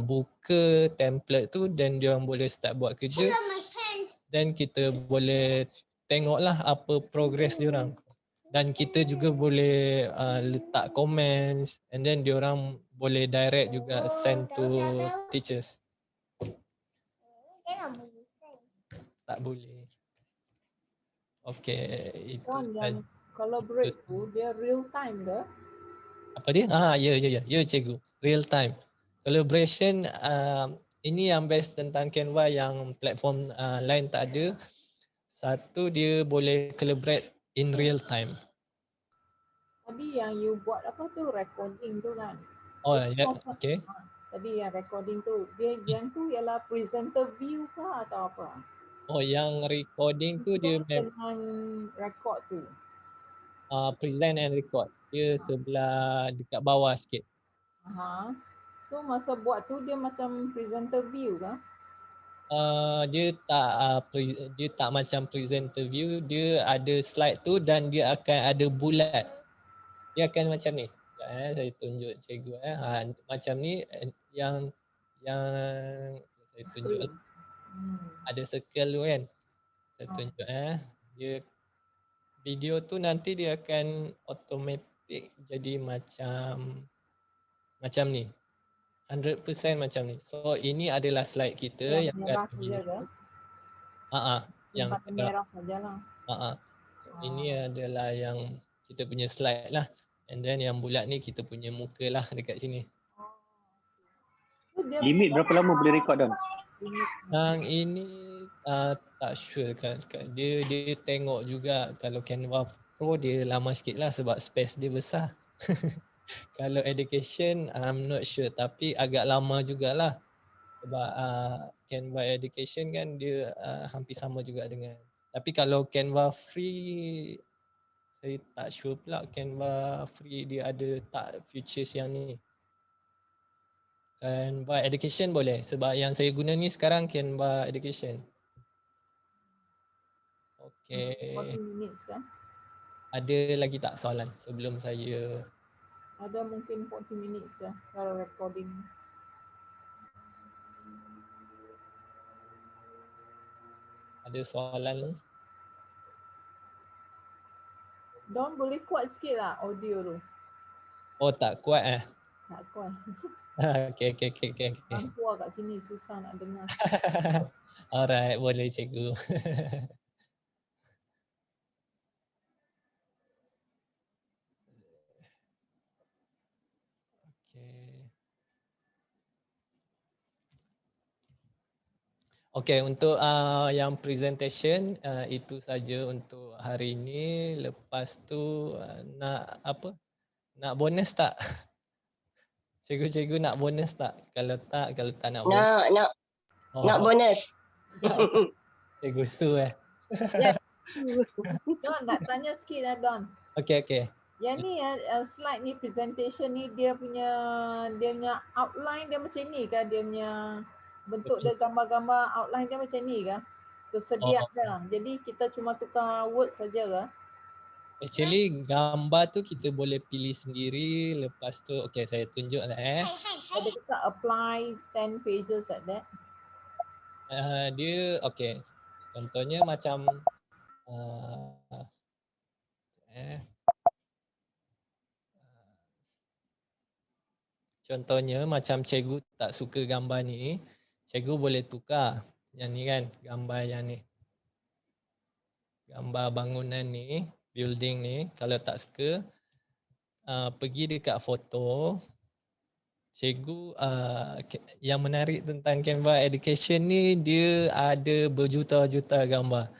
Speaker 1: buka template tu dan diorang boleh start buat kerja, dan kita boleh tengoklah apa progress diorang, dan kita juga boleh letak comments, and then diorang boleh direct juga send to teachers. Tak boleh. Okay, itu
Speaker 3: yang collaborate tu dia real time ke?
Speaker 1: Apa dia? Ya cikgu. Real time. Collaboration ini yang best tentang Canva yang platform lain tak ada. Satu, dia boleh collaborate in real time.
Speaker 3: Tadi yang you buat apa tu, recording tu kan?
Speaker 1: Oh ya, okay.
Speaker 3: Tadi yang recording tu, dia yang tu ialah presenter view ke atau apa?
Speaker 1: Oh, yang recording tu dia
Speaker 3: dengan record tu.
Speaker 1: Present and record. Dia sebelah dekat bawah sikit.
Speaker 3: So masa buat tu dia macam presenter view ke?
Speaker 1: Dia tak macam presenter view, dia ada slide tu dan dia akan ada bulat. Dia akan macam ni. Saya tunjuk cikgu macam ni, yang saya tunjuk ada circle tu kan. Saya tunjuk dia video tu nanti dia akan automatic jadi macam ni. 100% macam ni. So ini adalah slide kita yang
Speaker 3: merah tu je ke?
Speaker 1: yang
Speaker 3: warna merah sajalah.
Speaker 1: Ini adalah yang kita punya slide lah. And then yang bulat ni kita punya muka lah dekat sini.
Speaker 3: So, dia
Speaker 2: Limit berapa lama boleh record Don?
Speaker 1: Yang ini tak sure kan. Dia tengok juga kalau Canva Pro dia lama sikit lah sebab space dia besar. Kalau education I'm not sure tapi agak lama jugalah. Sebab Canva education kan dia hampir sama juga dengan. Tapi kalau Canva free saya tak sure pula Canva free dia ada tak features yang ni. Canva education boleh sebab yang saya guna ni sekarang Canva education. Okay.
Speaker 3: 40 minutes kan?
Speaker 1: Ada lagi tak soalan sebelum saya?
Speaker 3: Ada mungkin 40 minutes kan kalau recording.
Speaker 1: Ada soalan?
Speaker 3: Don boleh kuat sikit lah audio tu.
Speaker 1: Oh tak kuat
Speaker 3: Tak kuat.
Speaker 1: Okay.
Speaker 3: Orang tua kat sini susah nak dengar.
Speaker 1: Alright, boleh cikgu. Okay, untuk yang presentation itu saja untuk hari ini. Lepas tu nak apa? Nak bonus tak? Cikgu-cikgu nak bonus tak? Kalau tak nak bonus.
Speaker 4: Nak bonus.
Speaker 1: Cikgu Su
Speaker 3: Don nak tanya sikit lah Don.
Speaker 1: Okay.
Speaker 3: Yang ni slide ni presentation ni dia punya outline dia macam ni ke? Dia punya bentuk dia gambar-gambar outline dia macam ni ke? Tersedia dah. Jadi kita cuma tukar word saja ke?
Speaker 1: Actually gambar tu kita boleh pilih sendiri. Lepas tu okay saya tunjuk lah
Speaker 3: Ada kita apply 10 pages like that.
Speaker 1: Dia okay. Contohnya macam contohnya macam cikgu tak suka gambar ni, cikgu boleh tukar yang ni kan, gambar yang ni. Gambar bangunan ni, building ni, kalau tak suka pergi dekat foto. Cikgu yang menarik tentang Canva Education ni dia ada berjuta-juta gambar.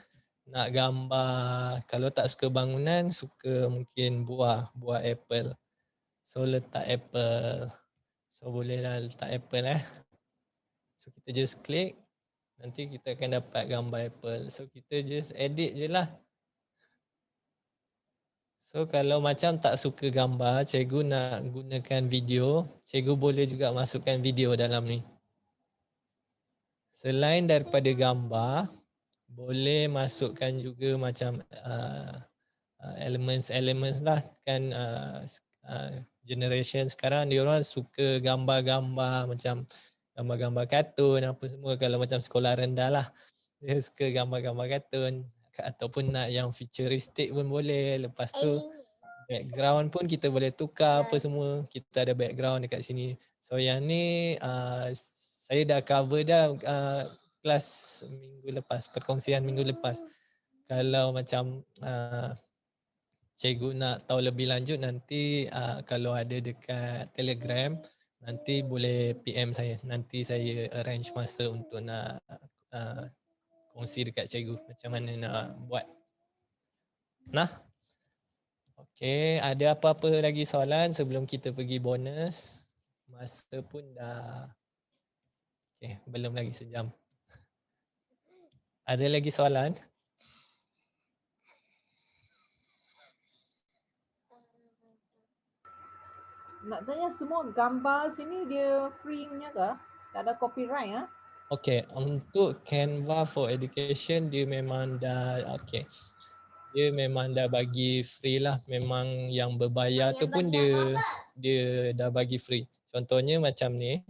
Speaker 1: Nak gambar kalau tak suka bangunan, suka mungkin buah apple. So letak apple. So bolehlah letak apple So kita just klik, nanti kita akan dapat gambar apple. So kita just edit je lah. So kalau macam tak suka gambar, cikgu nak gunakan video, cikgu boleh juga masukkan video dalam ni. Selain daripada gambar, boleh masukkan juga macam elements lah kan. Generation sekarang dia orang suka gambar-gambar macam gambar-gambar kartun apa semua. Kalau macam sekolah rendah lah, dia suka gambar-gambar kartun ataupun nak yang futuristik pun boleh. Lepas tu background pun kita boleh tukar apa semua. Kita ada background dekat sini. So yang ni saya dah cover dah kelas minggu lepas, perkongsian minggu lepas. Kalau macam cikgu nak tahu lebih lanjut nanti kalau ada dekat Telegram nanti boleh PM saya. Nanti saya arrange masa untuk nak kongsi dekat cikgu macam mana nak buat. Okey, ada apa-apa lagi soalan sebelum kita pergi bonus? Masa pun dah belum lagi sejam. Ada lagi soalan?
Speaker 3: Nak tanya semua gambar sini dia free punya ke? Tak ada copyright
Speaker 1: Okey, untuk Canva for Education dia memang dah dia memang dah bagi free lah. Memang yang berbayar tu pun dia dah bagi free. Contohnya macam ni,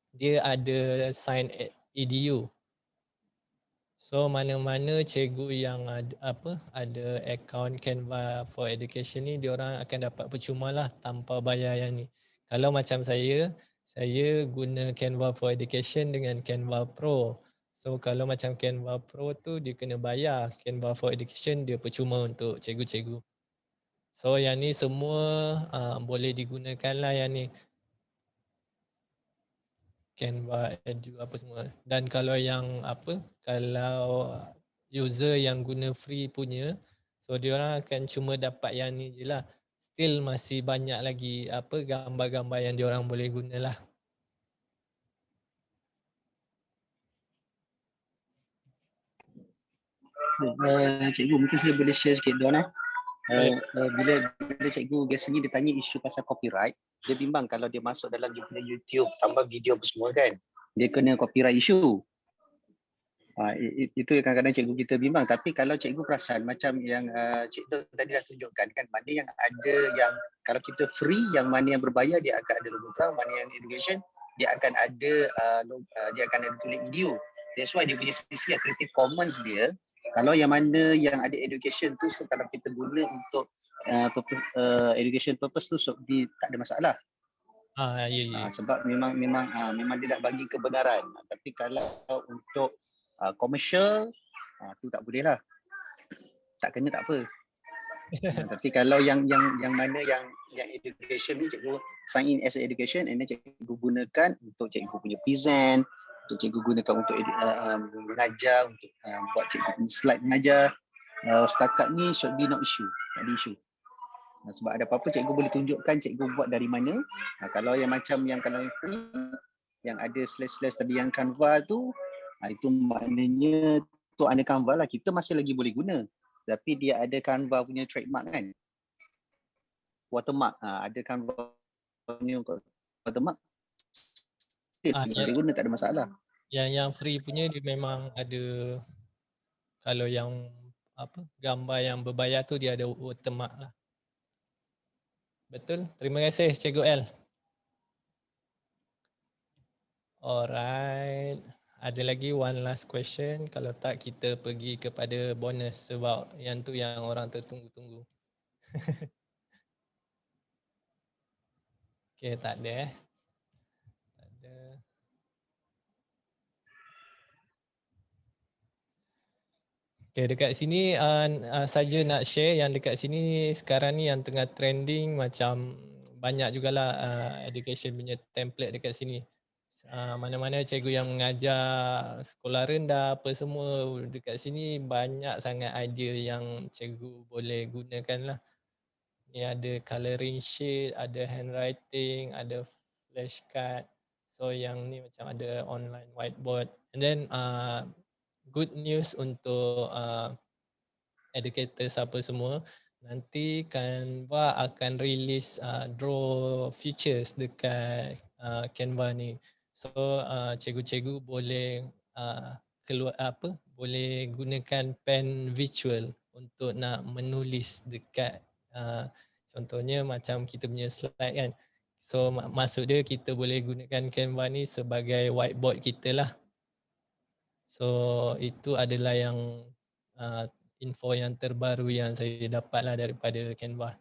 Speaker 1: dia ada sign edu. So mana-mana cikgu yang ada account Canva for Education ni, dia orang akan dapat percuma lah tanpa bayar yang ni. Kalau macam saya guna Canva for Education dengan Canva Pro. So kalau macam Canva Pro tu dia kena bayar. Canva for Education dia percuma untuk cikgu-cikgu. So yang ni semua boleh digunakan lah yang ni. Canva Edu apa semua. Dan kalau yang kalau user yang guna free punya, so dia orang akan cuma dapat yang ni je lah. Still masih banyak lagi gambar-gambar yang dia orang boleh guna lah.
Speaker 2: Cikgu mungkin saya boleh share sikit Don. Bila cikgu biasanya dia tanya isu pasal copyright, dia bimbang kalau dia masuk dalam dia punya YouTube tambah video apa semua kan, dia kena copyright issue. Itu kadang-kadang cikgu kita bimbang. Tapi kalau cikgu perasan macam yang cikgu tadi dah tunjukkan kan, mana yang ada yang kalau kita free, yang mana yang berbayar dia akan ada logo crown, mana yang education dia akan ada dia akan ada tulis video. That's why dia punya sisi Creative Commons dia, kalau yang mana yang ada education tu, so kalau kita guna untuk education purpose tu, so tak ada masalah. Sebab memang dia nak bagi kebenaran. Tapi kalau untuk komersial tu tak boleh lah. Tak kena tak apa. Tapi kalau yang mana yang education ni, cikgu sign in as education, and then cikgu gunakan untuk cikgu punya present, untuk cikgu gunakan untuk mengajar, untuk buat cikgu punya slide mengajar, setakat ni should be not issue, tak ada issue. Sebab ada apa-apa cikgu boleh tunjukkan cikgu buat dari mana. Kalau yang macam yang kalau yang free, yang ada slash tadi yang Canva tu, itu maknanya tu ada Canva lah, kita masih lagi boleh guna. Tapi dia ada Canva punya trademark kan, watermark. Ada Canva punya watermark, boleh guna, tak ada masalah.
Speaker 1: Yang free punya dia memang ada, kalau yang gambar yang berbayar tu dia ada watermark lah. Betul. Terima kasih Cikgu L. Alright. Ada lagi one last question. Kalau tak kita pergi kepada bonus, sebab yang tu yang orang tertunggu-tunggu. Okay, tak ada. Tak ada. Okay, dekat sini saja nak share yang dekat sini sekarang ni yang tengah trending, macam banyak jugalah education punya template dekat sini. Mana-mana cikgu yang mengajar sekolah rendah apa semua, dekat sini banyak sangat idea yang cikgu boleh gunakan lah. Ni ada colouring sheet, ada handwriting, ada flashcard. So yang ni macam ada online whiteboard. And then good news untuk educators apa semua, nanti Canva akan release draw features dekat Canva ni. So cikgu-cikgu boleh boleh gunakan pen virtual untuk nak menulis dekat contohnya macam kita punya slide kan. So maksud dia kita boleh gunakan Canva ni sebagai whiteboard kita lah. So itu adalah yang info yang terbaru yang saya dapatlah daripada Canva.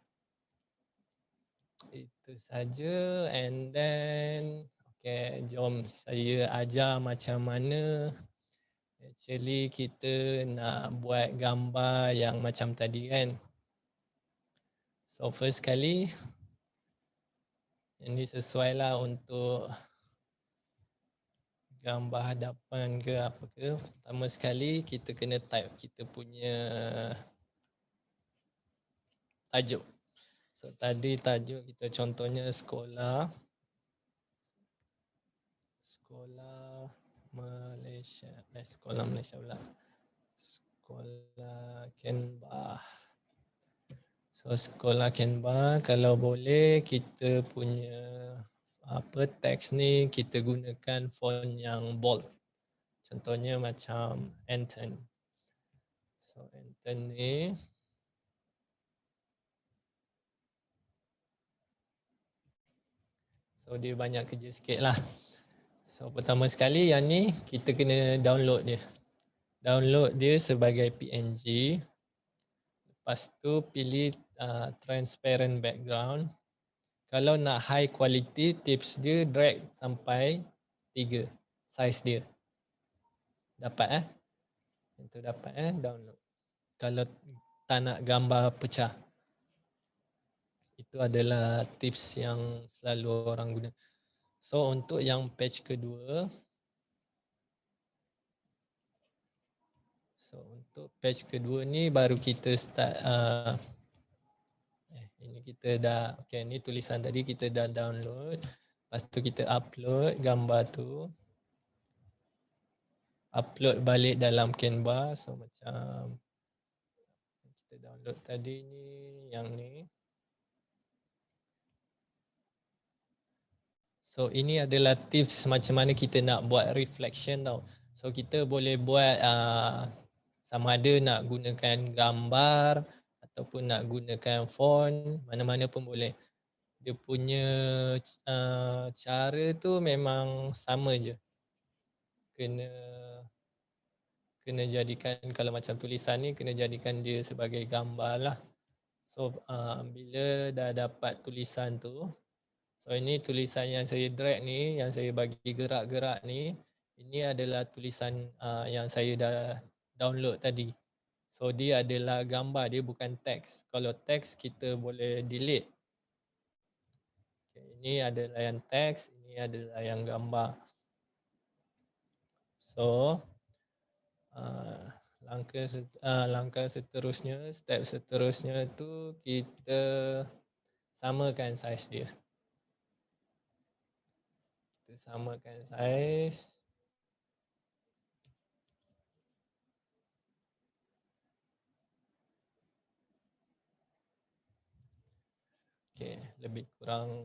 Speaker 1: Itu saja. And then okay, jom saya ajar macam mana actually kita nak buat gambar yang macam tadi kan. So first kali, ini sesuai lah untuk gambar hadapan ke apa ke. Pertama sekali kita kena type kita punya tajuk. So tadi tajuk kita contohnya sekolah Malaysia. Sekolah Malaysia pula. Sekolah Canva. So sekolah Canva, kalau boleh kita punya teks ni kita gunakan font yang bold. Contohnya macam Anton. So Anton ni so dia banyak kerja sikit lah. So pertama sekali yang ni kita kena download dia. Download dia sebagai PNG. Lepas tu pilih transparent background. Kalau nak high quality, tips dia drag sampai 3 size dia. Dapat Itu dapat download. Kalau tak nak gambar pecah. Itu adalah tips yang selalu orang guna. So untuk yang page kedua. So untuk page kedua ni baru kita start. Ini kita dah, okay, ni tulisan tadi kita dah download. Lepas tu kita upload gambar tu. Upload balik dalam Canva. So macam kita download tadi ni, yang ni. So ini adalah tips macam mana kita nak buat reflection tau. So kita boleh buat sama ada nak gunakan gambar ataupun nak gunakan font, mana-mana pun boleh. Dia punya cara tu memang sama je. Kena jadikan, kalau macam tulisan ni kena jadikan dia sebagai gambar lah. So bila dah dapat tulisan tu, so ini tulisan yang saya drag ni, yang saya bagi gerak-gerak ni, ini adalah tulisan yang saya dah download tadi. So dia adalah gambar, dia bukan teks. Kalau teks kita boleh delete. Okay, ini adalah yang teks, ini adalah yang gambar. So langkah seterusnya, step seterusnya tu kita samakan saiz dia. Kita samakan saiz. Okay, lebih kurang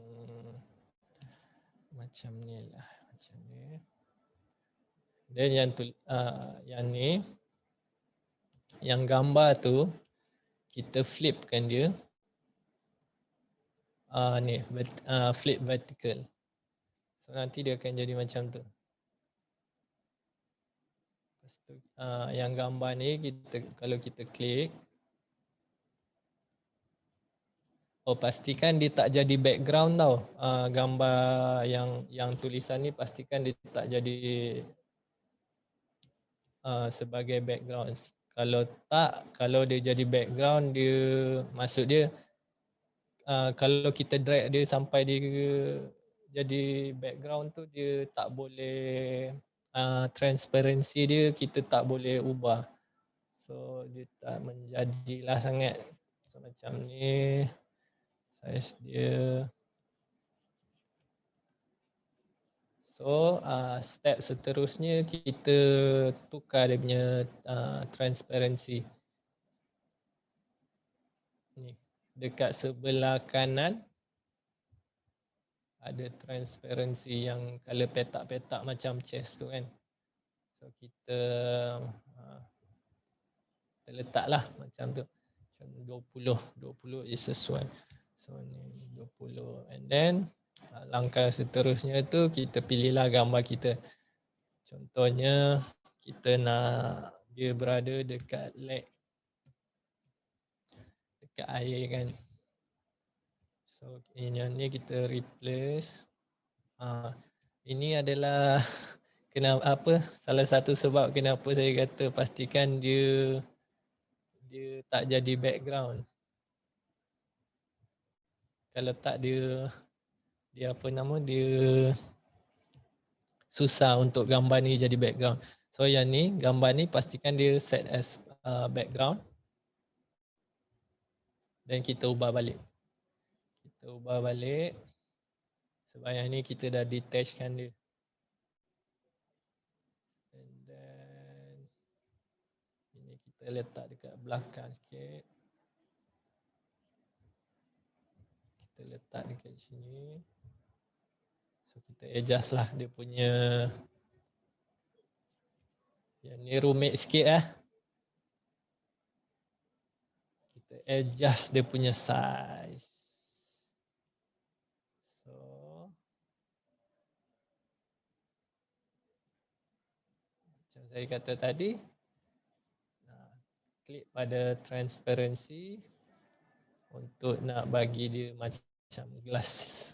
Speaker 1: macam ni lah, macam ni. Dan yang ni, yang gambar tu kita flipkan dia. Ni flip vertical. So nanti dia akan jadi macam tu. Lepas tu yang gambar ni kalau kita klik, pastikan dia tak jadi background tau. Gambar yang tulisan ni pastikan dia tak jadi sebagai background. Kalau tak, kalau dia jadi background, dia maksud dia kalau kita drag dia sampai dia jadi background tu, dia tak boleh transparansi dia kita tak boleh ubah. So dia tak menjadilah sangat. So macam ni saiz dia. So step seterusnya kita tukar dia punya transparansi. Ni dekat sebelah kanan ada transparansi yang color petak-petak macam chest tu kan. So kita letaklah macam tu. Macam 20 is sesuai. So ni 20, and then langkah seterusnya tu kita pilihlah gambar kita. Contohnya kita nak dia berada dekat lake, dekat air kan. So ini kita replace. Ini adalah kenapa, salah satu sebab kenapa saya kata pastikan dia tak jadi background. Kalau tak dia susah untuk gambar ni jadi background. So yang ni, gambar ni pastikan dia set as background. Dan kita ubah balik. Sebab yang ni kita dah detachkan dia. And then ini kita letak dekat belakang sikit. Kita letak dekat sini. So kita adjust lah dia punya. Yang ni rumit sikit lah. Kita adjust dia punya size. So macam saya kata tadi, klik pada transparansi untuk nak bagi dia macam glass.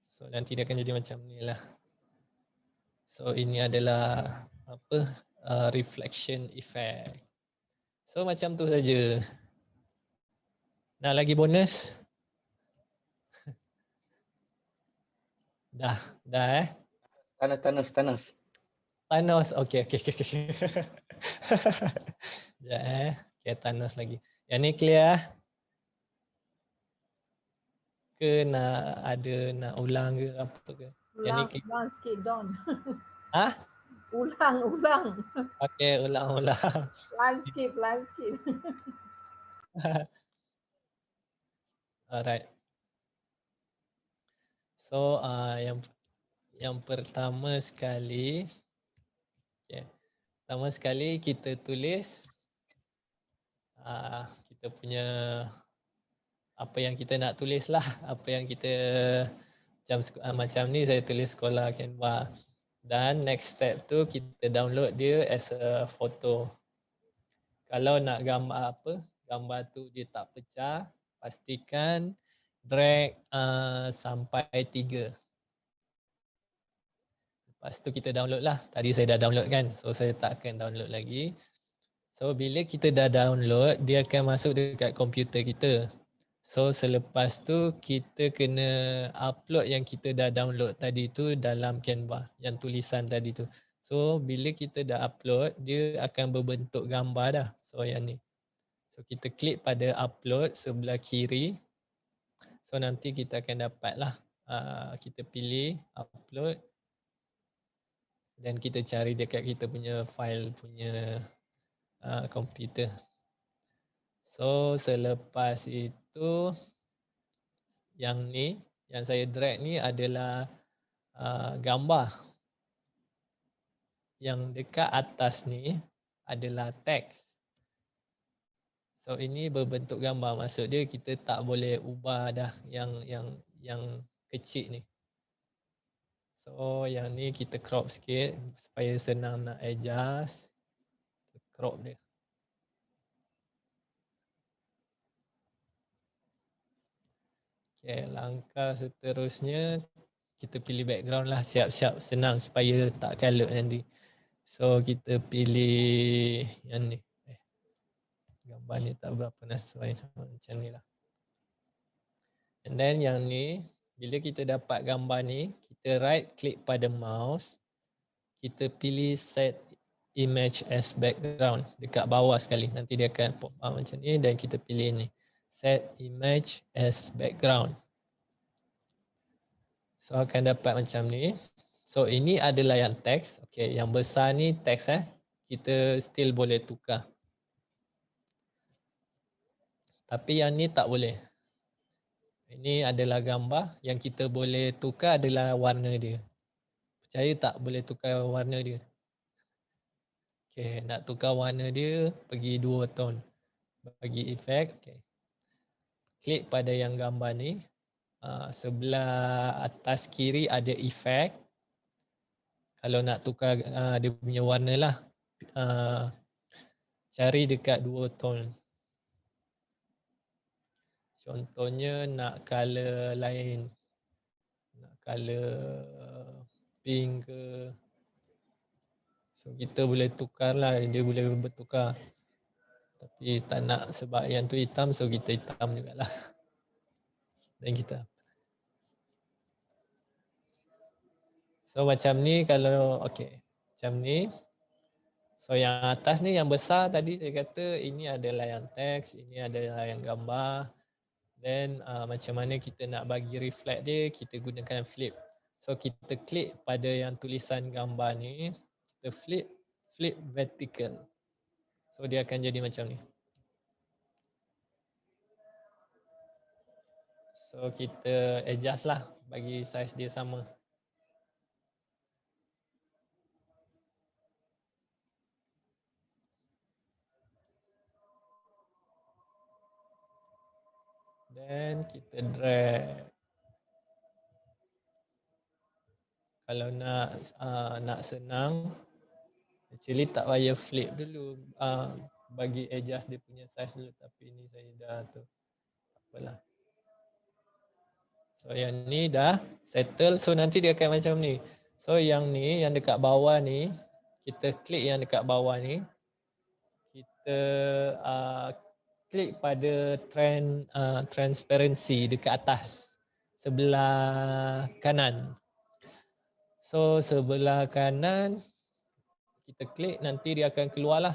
Speaker 1: So nanti dia akan jadi macam ni lah. So ini adalah apa? Reflection effect. So macam tu saja. Nak lagi bonus? Dah
Speaker 5: Thanos.
Speaker 1: Thanos. Okey. Sekejap Okay, Thanos lagi. Yang ni clear? Ke nak ulang ke apa ke?
Speaker 3: Ulang sikit Don.
Speaker 1: Hah?
Speaker 3: Ulang.
Speaker 1: Okey, ulang.
Speaker 3: Pelan sikit.
Speaker 1: Alright. So yang pertama sekali, kita tulis kita punya apa yang kita nak tulis lah, apa yang kita macam ni saya tulis sekolah Canva. Dan next step tu kita download dia as a photo. Kalau nak gambar tu dia tak pecah, pastikan drag sampai 3. Lepas tu kita download lah. Tadi saya dah download kan, so saya tak akan download lagi. So bila kita dah download, dia akan masuk dekat komputer kita. So selepas tu kita kena upload yang kita dah download tadi tu dalam Canva, yang tulisan tadi tu. So bila kita dah upload, dia akan berbentuk gambar dah. So yang ni. So kita klik pada upload sebelah kiri. So nanti kita akan dapat lah. Kita pilih upload. Dan kita cari dekat kita punya file punya komputer. So selepas itu yang ni, yang saya drag ni adalah gambar. Yang dekat atas ni adalah teks. So ini berbentuk gambar, maksud dia kita tak boleh ubah dah yang kecil ni. So yang ni kita crop sikit supaya senang nak adjust. Kita crop dia. Okay, langkah seterusnya kita pilih background lah, siap-siap senang supaya tak kalut nanti. So kita pilih yang ni. Gambar ni tak berapa sesuai macam ni lah. And then yang ni, bila kita dapat gambar ni, kita right click pada mouse. Kita pilih set image as background dekat bawah sekali. Nanti dia akan pop up macam ni dan kita pilih ni. Set image as background. So akan dapat macam ni. So ini adalah yang teks. Okay, yang besar ni teks kita still boleh tukar. Tapi yang ni tak boleh. Ini adalah gambar, yang kita boleh tukar adalah warna dia. Percaya tak boleh tukar warna dia? Okay, nak tukar warna dia, pergi 2 tone. Bagi efek, okay. Klik pada yang gambar ni. Sebelah atas kiri ada efek. Kalau nak tukar dia punya warna lah, cari dekat 2 tone. Contohnya nak color lain. Nak color pink ke. So kita boleh tukar lah, dia boleh bertukar. Tapi tak nak sebab yang tu hitam, so kita hitam jugalah. Dan kita. So macam ni kalau okey. Macam ni. So yang atas ni yang besar tadi saya kata ini adalah yang teks, ini adalah yang gambar. Then macam mana kita nak bagi reflect dia, kita gunakan flip. So kita klik pada yang tulisan gambar ni, kita flip vertical. So dia akan jadi macam ni. So kita adjust lah bagi size dia sama. Then kita drag. Kalau nak senang, actually tak payah flip dulu, bagi adjust dia punya size dulu, tapi ni saya dah tu. Tak apalah. So yang ni dah settle, so nanti dia akan macam ni. So yang ni, yang dekat bawah ni, kita klik yang dekat bawah ni, kita klik pada transparency dekat atas sebelah kanan. So sebelah kanan kita klik, nanti dia akan keluar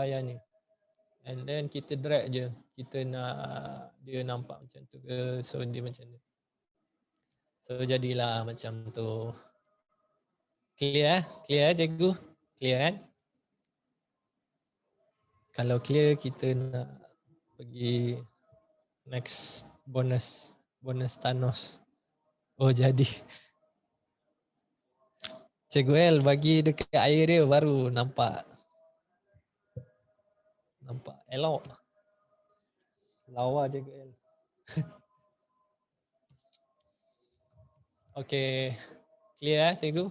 Speaker 1: yang ni. And then kita drag je. Kita nak dia nampak macam tu ke, so dia macam ni. So jadilah macam tu. Clear cikgu? Clear kan? Kalau clear, kita nak pergi next bonus Thanos. Oh jadi. Cikgu L bagi dekat air dia baru nampak elok. Lawa Cikgu L. Okay. Clear cikgu?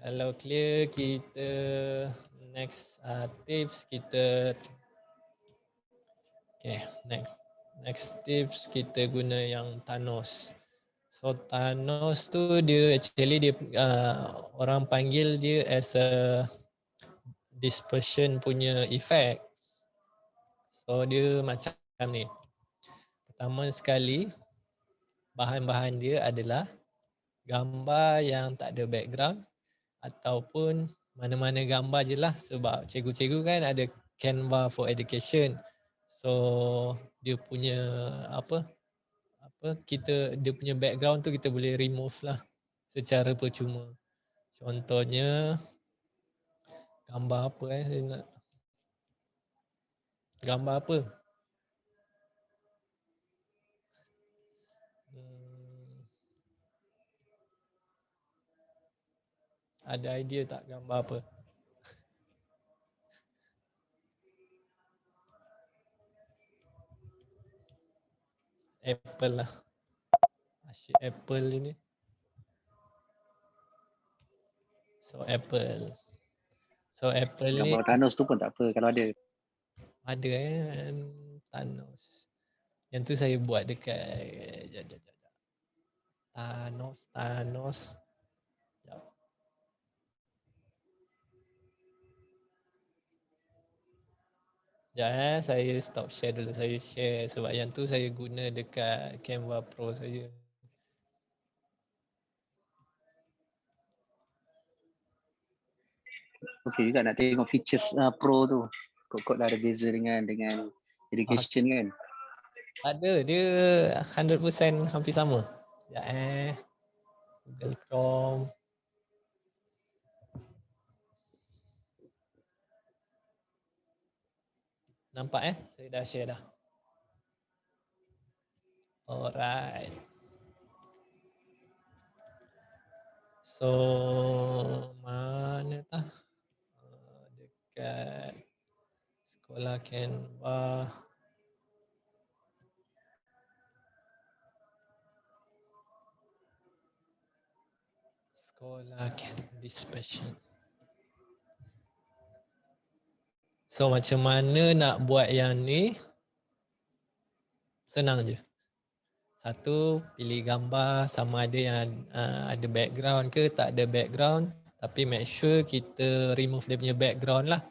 Speaker 1: Kalau clear, kita next tips kita next tips kita guna yang Thanos. So Thanos tu dia actually dia orang panggil dia as a dispersion punya effect. So dia macam ni. Pertama sekali, bahan-bahan dia adalah gambar yang tak ada background ataupun mana-mana gambar je lah, sebab cikgu-cikgu kan ada Canva for Education. So dia punya dia punya background tu kita boleh remove lah secara percuma. Contohnya gambar apa saya nak gambar apa? Ada idea tak gambar apa? Apple lah. Asyik Apple ini. So Apple ni
Speaker 2: gambar Thanos tu pun tak apa kalau ada.
Speaker 1: Ada Thanos. Yang tu saya buat dekat Thanos. Sekejap saya stop share dulu. Saya share sebab yang tu saya guna dekat Canva Pro saja.
Speaker 2: Okey juga nak tengok features Pro tu. Kok dah ada beza dengan Education kan?
Speaker 1: Ada, dia 100% hampir sama. Sekejap Google Chrome. Nampak saya dah share dah. Alright. So mana tah? Dekat sekolah Canva. Sekolah Canva dispersion. So macam mana nak buat yang ni? Senang je. Satu, pilih gambar sama ada yang ada background ke tak ada background. Tapi make sure kita remove dia punya background lah.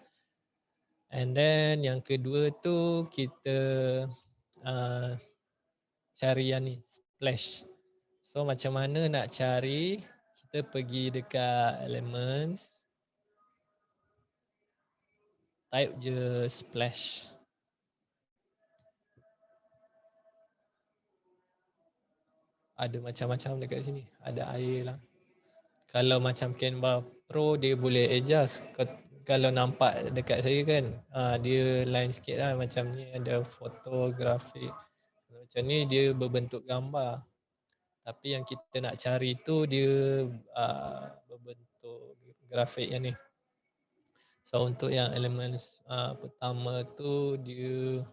Speaker 1: And then yang kedua tu kita cari yang ni, splash. So macam mana nak cari? Kita pergi dekat elements. Type je splash. Ada macam-macam dekat sini. Ada air lah. Kalau macam Canva Pro dia boleh adjust. Kalau nampak dekat saya kan dia lain sikit lah. Macam ni ada fotografi. Macam ni dia berbentuk gambar. Tapi yang kita nak cari tu dia berbentuk grafik yang ni. So untuk yang elements pertama tu dia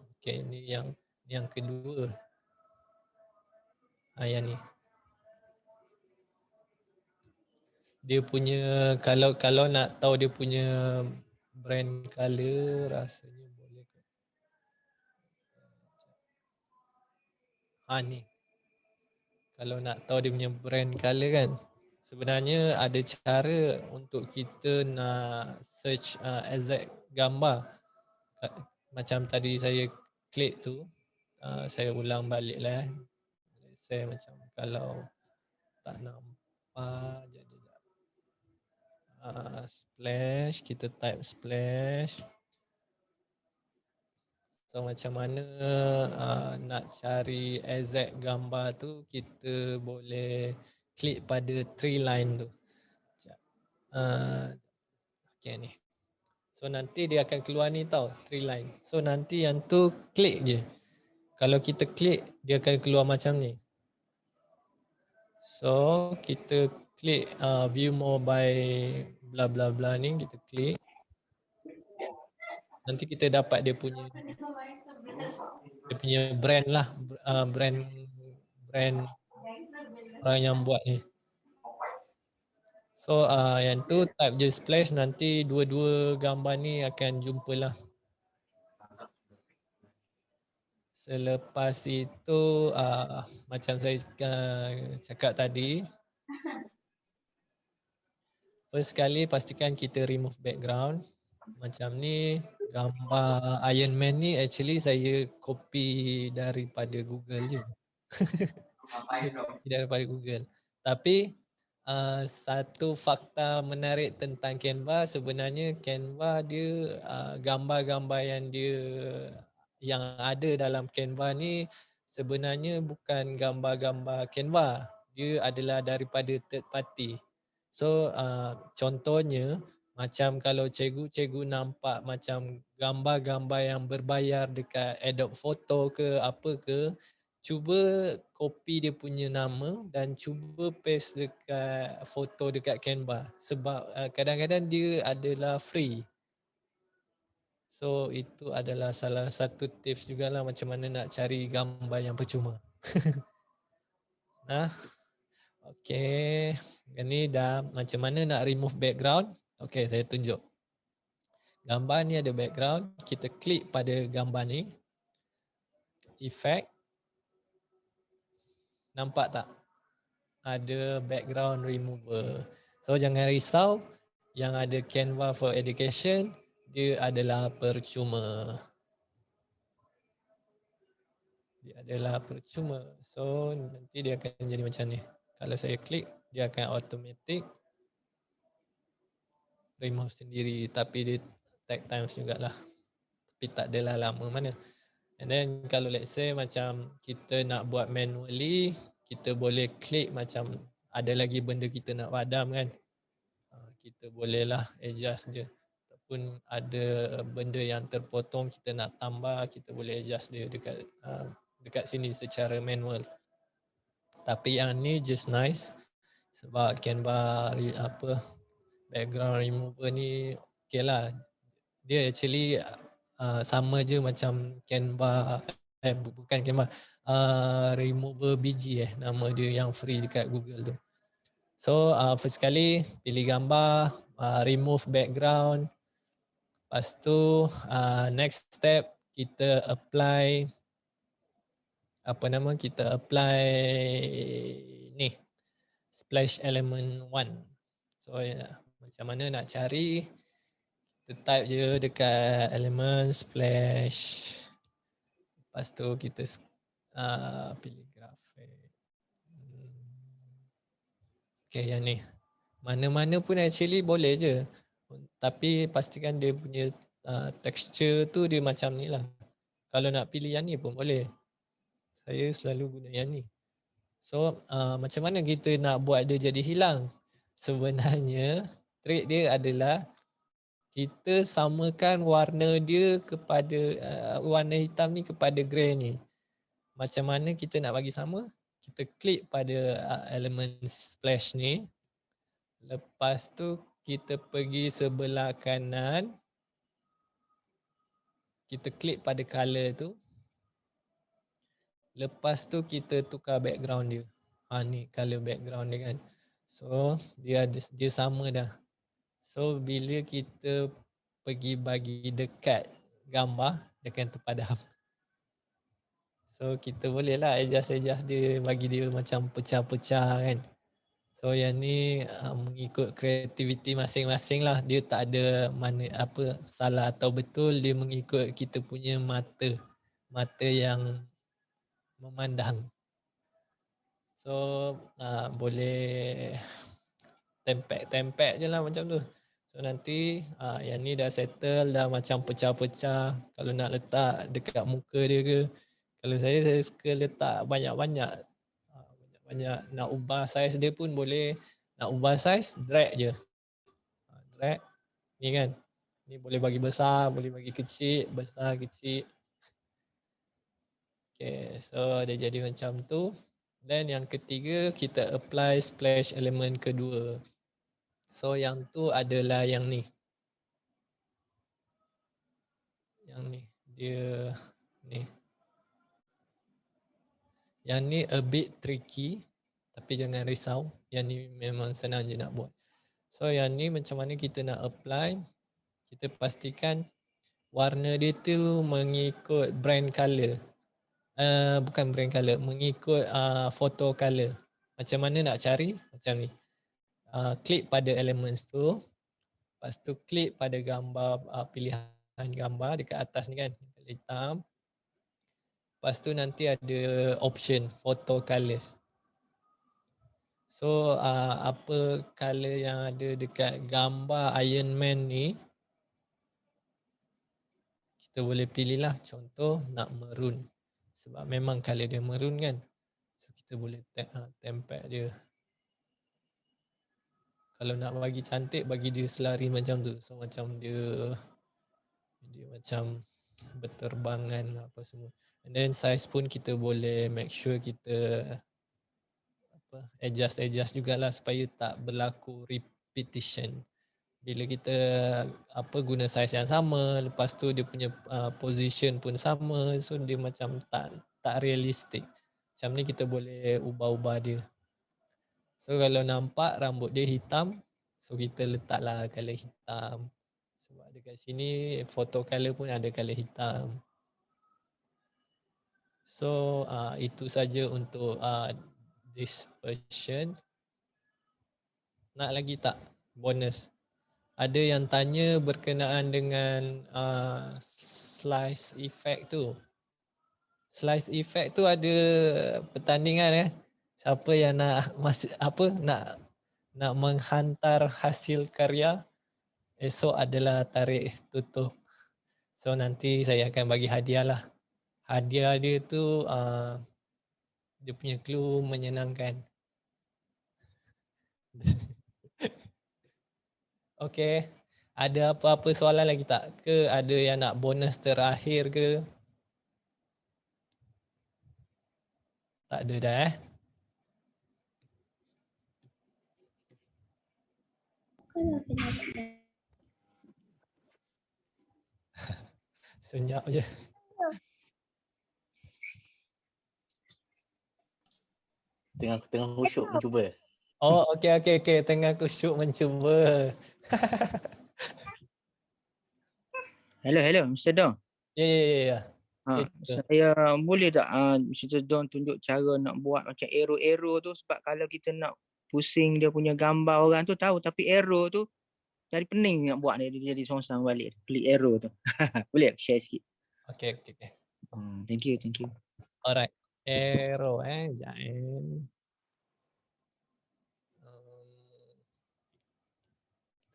Speaker 1: ni yang kedua. Yang ni. Dia punya kalau nak tahu dia punya brand color rasanya boleh ke. Ni. kalau nak tahu dia punya brand color kan, sebenarnya ada cara untuk kita nak search exact gambar. Macam tadi saya klik tu, saya ulang balik lah. Saya macam kalau tak nampak, splash, kita type splash. So macam mana nak cari exact gambar tu, kita boleh klik pada three line tu. Okay ni. So nanti dia akan keluar ni tau, three line. So nanti yang tu klik je. Kalau kita klik, dia akan keluar macam ni. So kita klik view more by bla bla bla ni, kita klik. Nanti kita dapat dia punya brand lah, brand orang yang buat ni. So yang tu type je splash, nanti dua-dua gambar ni akan jumpa lah. Selepas itu macam saya cakap tadi, first sekali pastikan kita remove background. Macam ni, gambar Iron Man ni actually saya copy daripada Google je. Daripada Google. Tapi satu fakta menarik tentang Canva, sebenarnya Canva dia gambar-gambar yang ada dalam Canva ni sebenarnya bukan gambar-gambar Canva. Dia adalah daripada third party. So contohnya macam kalau cikgu nampak macam gambar-gambar yang berbayar dekat Adobe Photo ke apa ke, cuba copy dia punya nama dan cuba paste dekat foto dekat Canva, sebab kadang-kadang dia adalah free. So itu adalah salah satu tips jugalah macam mana nak cari gambar yang percuma. Okay, ini dah macam mana nak remove background. Okay, saya tunjuk. Gambar ni ada background, kita klik pada gambar ni, effect. Nampak tak? Ada background remover. So jangan risau, yang ada Canva for Education, dia adalah percuma. Dia adalah percuma. So nanti dia akan jadi macam ni. Kalau saya klik, dia akan automatic remove sendiri. Tapi dia take time jugalah. Tapi tak adalah lama mana. And then kalau let's say macam kita nak buat manually, kita boleh klik macam ada lagi benda kita nak padam kan. Kita bolehlah adjust je. Ataupun ada benda yang terpotong kita nak tambah, kita boleh adjust dia dekat sini secara manual. Tapi yang ni just nice sebab Canva background remover ni okay lah. Dia actually sama je macam Canva, bukan Canva, remover biji nama dia yang free dekat Google tu. So first sekali pilih gambar, remove background. Lepas tu next step kita apply ni splash element 1. So macam mana nak cari, kita type je dekat element splash. Lepas tu kita pilih grafik. Okay, yang ni. Mana-mana pun actually boleh je. Tapi pastikan dia punya texture tu dia macam ni lah. Kalau nak pilih yang ni pun boleh. Saya selalu guna yang ni. So macam mana kita nak buat dia jadi hilang? Sebenarnya trik dia adalah kita samakan warna dia kepada warna hitam ni kepada grey ni. Macam mana kita nak bagi sama? Kita klik pada elemen splash ni. Lepas tu kita pergi sebelah kanan. Kita klik pada color tu. Lepas tu kita tukar background dia. Ni color background dia kan. So dia sama dah. So bila kita pergi bagi dekat gambar, dia akan terpadam. So So kita boleh lah adjust dia, bagi dia macam pecah-pecah kan. So yang ni mengikut kreativiti masing-masing lah. Dia tak ada mana apa salah atau betul, dia mengikut kita punya mata yang memandang. So boleh tempek je lah macam tu. So nanti yang ni dah settle, dah macam pecah-pecah. Kalau nak letak dekat muka dia ke, kalau saya suka letak banyak-banyak. Banyak nak ubah saiz dia pun boleh. Nak ubah saiz, drag je. Drag. Ni kan. Ni boleh bagi besar, boleh bagi kecil, besar, kecil. Okay, so dia jadi macam tu. Dan yang ketiga, kita apply splash element kedua. So yang tu adalah yang ni. Yang ni. Dia ni. Yang ni a bit tricky. Tapi jangan risau. Yang ni memang senang je nak buat. So yang ni macam mana kita nak apply. Kita pastikan warna dia tu mengikut brand color. Bukan brand color, mengikut photo color. Macam mana nak cari? Macam ni. Klik pada elements tu. Lepas tu klik pada gambar, pilihan gambar dekat atas ni kan. Hitam. Lepas tu nanti ada option photo colors. So apa color yang ada dekat gambar Iron Man ni, kita boleh pilih lah. Contoh nak maroon. Sebab memang color dia maroon kan. So kita boleh tempel dia. Kalau nak bagi cantik, bagi dia selari macam tu. So macam dia macam berterbangan apa semua. And then size pun kita boleh make sure kita adjust jugalah supaya tak berlaku repetition. Bila kita guna size yang sama, lepas tu dia punya position pun sama, so dia macam tak realistik. Macam ni kita boleh ubah-ubah dia. So kalau nampak rambut dia hitam, so kita letaklah color hitam. Sebab dekat sini photo color pun ada color hitam. So itu saja untuk dispersion. Nak lagi tak bonus? Ada yang tanya berkenaan dengan slice effect tu. Slice effect tu ada pertandingan Siapa yang nak nak menghantar hasil karya, esok adalah tarikh tutup. So nanti saya akan bagi hadiah lah. Hadiah dia tu dia punya clue menyenangkan. Okey. Ada apa-apa soalan lagi tak? Ke ada yang nak bonus terakhir ke? Tak ada dah Senyap je.
Speaker 2: Tengah khusyuk mencuba.
Speaker 1: Oh, okey. Tengah khusyuk mencuba.
Speaker 5: Hello, Mr. Don.
Speaker 1: Ya.
Speaker 5: Saya boleh tak Mr. Don tunjuk cara nak buat macam arrow tu, sebab kalau kita nak pusing dia punya gambar orang tu tahu, tapi arrow tu dari pening nak buat dia jadi songsang balik. Flick arrow tu. Boleh share sikit?
Speaker 1: Okey.
Speaker 5: Thank you.
Speaker 1: Alright. Arrow sekejap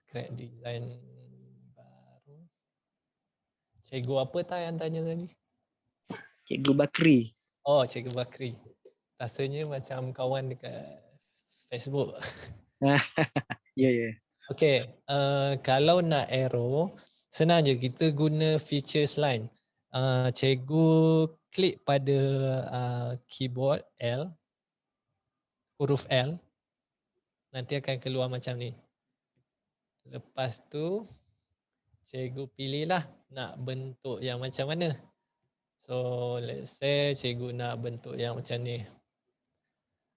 Speaker 1: create design baru. Cikgu apa tak yang tanya tadi?
Speaker 5: Cikgu Bakri.
Speaker 1: Oh, Cikgu Bakri. Rasanya macam kawan dekat Facebook.
Speaker 5: Ya.
Speaker 1: Okey, kalau nak arrow, senang je, kita guna features line. Cikgu klik pada keyboard L, huruf L, nanti akan keluar macam ni. Lepas tu, cikgu pilihlah nak bentuk yang macam mana. So, let's say cikgu nak bentuk yang macam ni.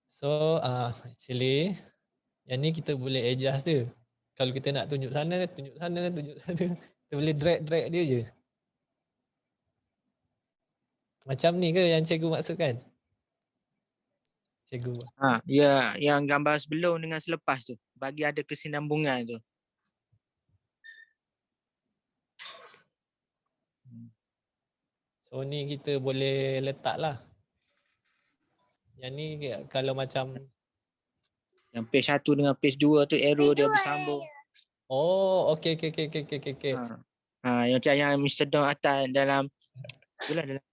Speaker 1: So, actually, yang ni kita boleh adjust dia. Kalau kita nak tunjuk sana. Kita boleh drag dia je. Macam ni ke yang cikgu maksudkan? Cikgu.
Speaker 5: Ya, yang gambar sebelum dengan selepas tu. Bagi ada kesinambungan tu.
Speaker 1: So ni kita boleh letak lah. Yang ni kalau macam
Speaker 5: yang page 1 dengan page 2 tu arrow dia bersambung.
Speaker 1: Oh, okey.
Speaker 5: Yang Mr. Don atas dalam itulah dalam.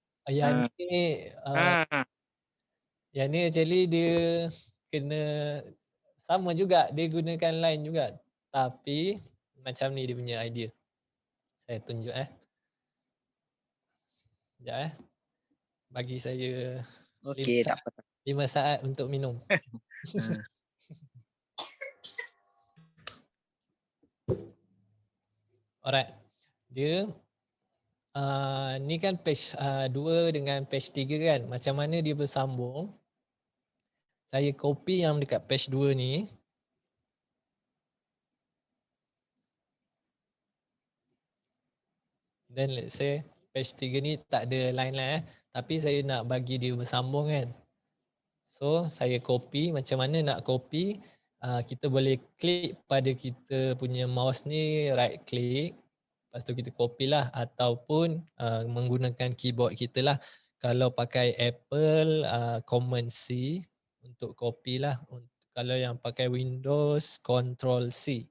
Speaker 1: Yang ni actually dia kena sama juga, dia gunakan line juga. Tapi macam ni dia punya idea. Saya tunjuk Sekejap bagi saya
Speaker 5: Okey, tak apa.
Speaker 1: 5 saat untuk minum. Alright. Dia ni kan page 2 dengan page 3 kan. Macam mana dia bersambung. Saya copy yang dekat page 2 ni. Then let's say page 3 ni tak ada line lah tapi saya nak bagi dia bersambung kan. So saya copy, macam mana nak copy, kita boleh klik pada kita punya mouse ni, right click, lepas tu kita copy lah ataupun menggunakan keyboard kita lah. Kalau pakai Apple, Command C untuk copy lah. Kalau yang pakai Windows, Control C.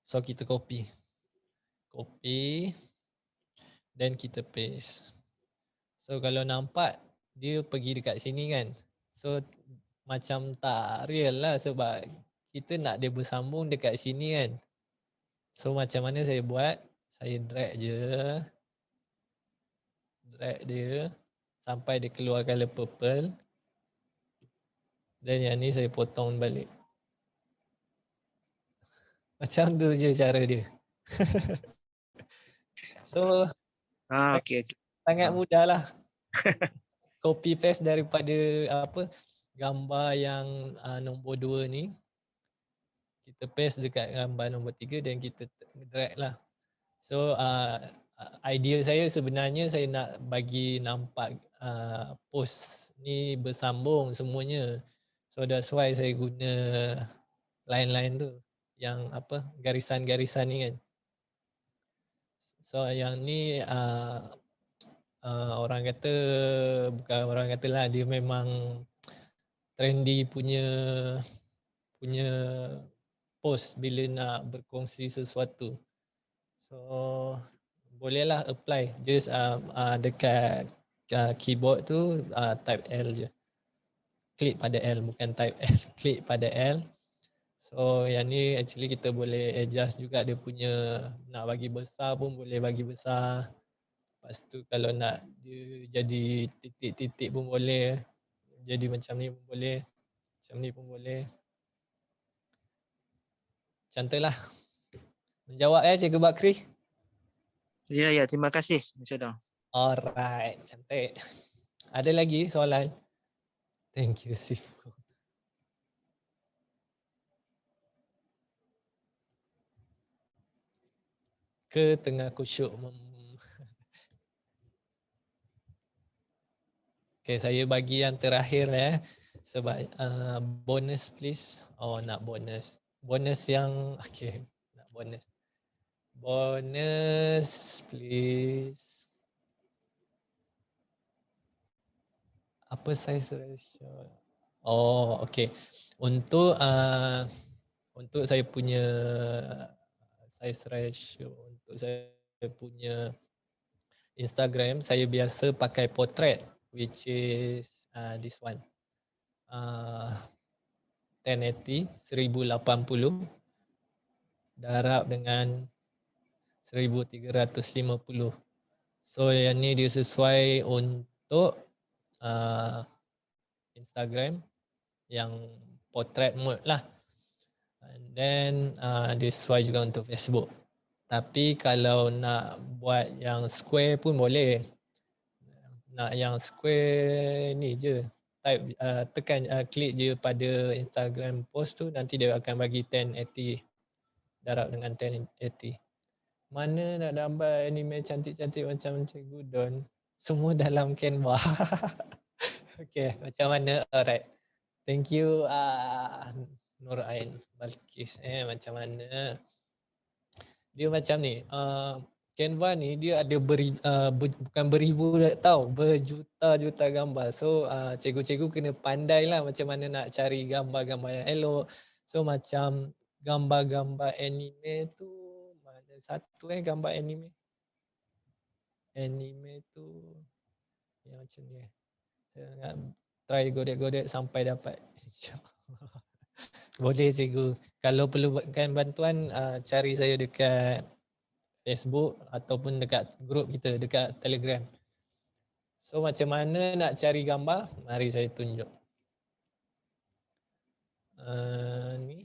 Speaker 1: So kita copy, then kita paste. So kalau nampak dia pergi dekat sini kan. So macam tak real lah sebab kita nak dia bersambung dekat sini kan. So macam mana saya buat? Saya drag dia sampai dia keluar colour purple. Dan yang ni saya potong balik. Macam tu je cara dia. So
Speaker 5: okey.
Speaker 1: Sangat mudah lah. Copy paste daripada gambar yang nombor 2 ni. Kita paste dekat gambar nombor 3 dan kita drag lah. So idea saya sebenarnya saya nak bagi nampak post ni bersambung semuanya. So that's why saya guna line-line tu. Yang garisan-garisan ni kan. So yang ni orang kata, bukan orang kata lah, dia memang trendy punya post bila nak berkongsi sesuatu. So bolehlah apply. Just dekat keyboard tu type L je. Klik pada L, bukan type L. Klik pada L. So yang ni actually kita boleh adjust juga dia punya, nak bagi besar pun boleh bagi besar. Lepas tu kalau nak dia jadi titik-titik pun boleh. Jadi macam ni pun boleh. Macam ni pun boleh. Macam tu lah. Menjawab Cikgu Bakri?
Speaker 5: Ya, terima kasih Mr. Don.
Speaker 1: Alright, cantik. Ada lagi soalan? Thank you, Sifu. Ke tengah kusyuk. Okay, saya bagi yang terakhir sebab bonus please. Oh, nak bonus. Bonus yang nak bonus. Bonus please. Apa size ratio? Oh, okey. Untuk saya punya size ratio, untuk saya punya Instagram, saya biasa pakai portrait, which is this one. 1080, 1080 darab dengan 1350. So yang ni dia sesuai untuk Instagram yang portrait mode lah. And then dia sesuai juga untuk Facebook. Tapi kalau nak buat yang square pun boleh. Nak yang square ni je. Type tekan klik je pada Instagram post tu, nanti dia akan bagi 1080 darab dengan 1080. Mana nak gambar anime cantik-cantik macam Cikgu Don? Semua dalam Canva. Okay, macam mana? Alright. Thank you Nur Ain Balkis. Macam mana? Dia macam ni. Canva ni dia ada bukan beribu tau, berjuta-juta gambar. So cikgu-cikgu kena pandai lah macam mana nak cari gambar-gambar yang elok. So macam gambar-gambar anime tu, mana satu gambar anime. Anime tu yang macam ni. Saya nak try godek-godek sampai dapat. InsyaAllah. Boleh cikgu. Kalau perlukan bantuan, cari saya dekat Facebook ataupun dekat grup kita, dekat Telegram. So macam mana nak cari gambar? Mari saya tunjuk. Ni.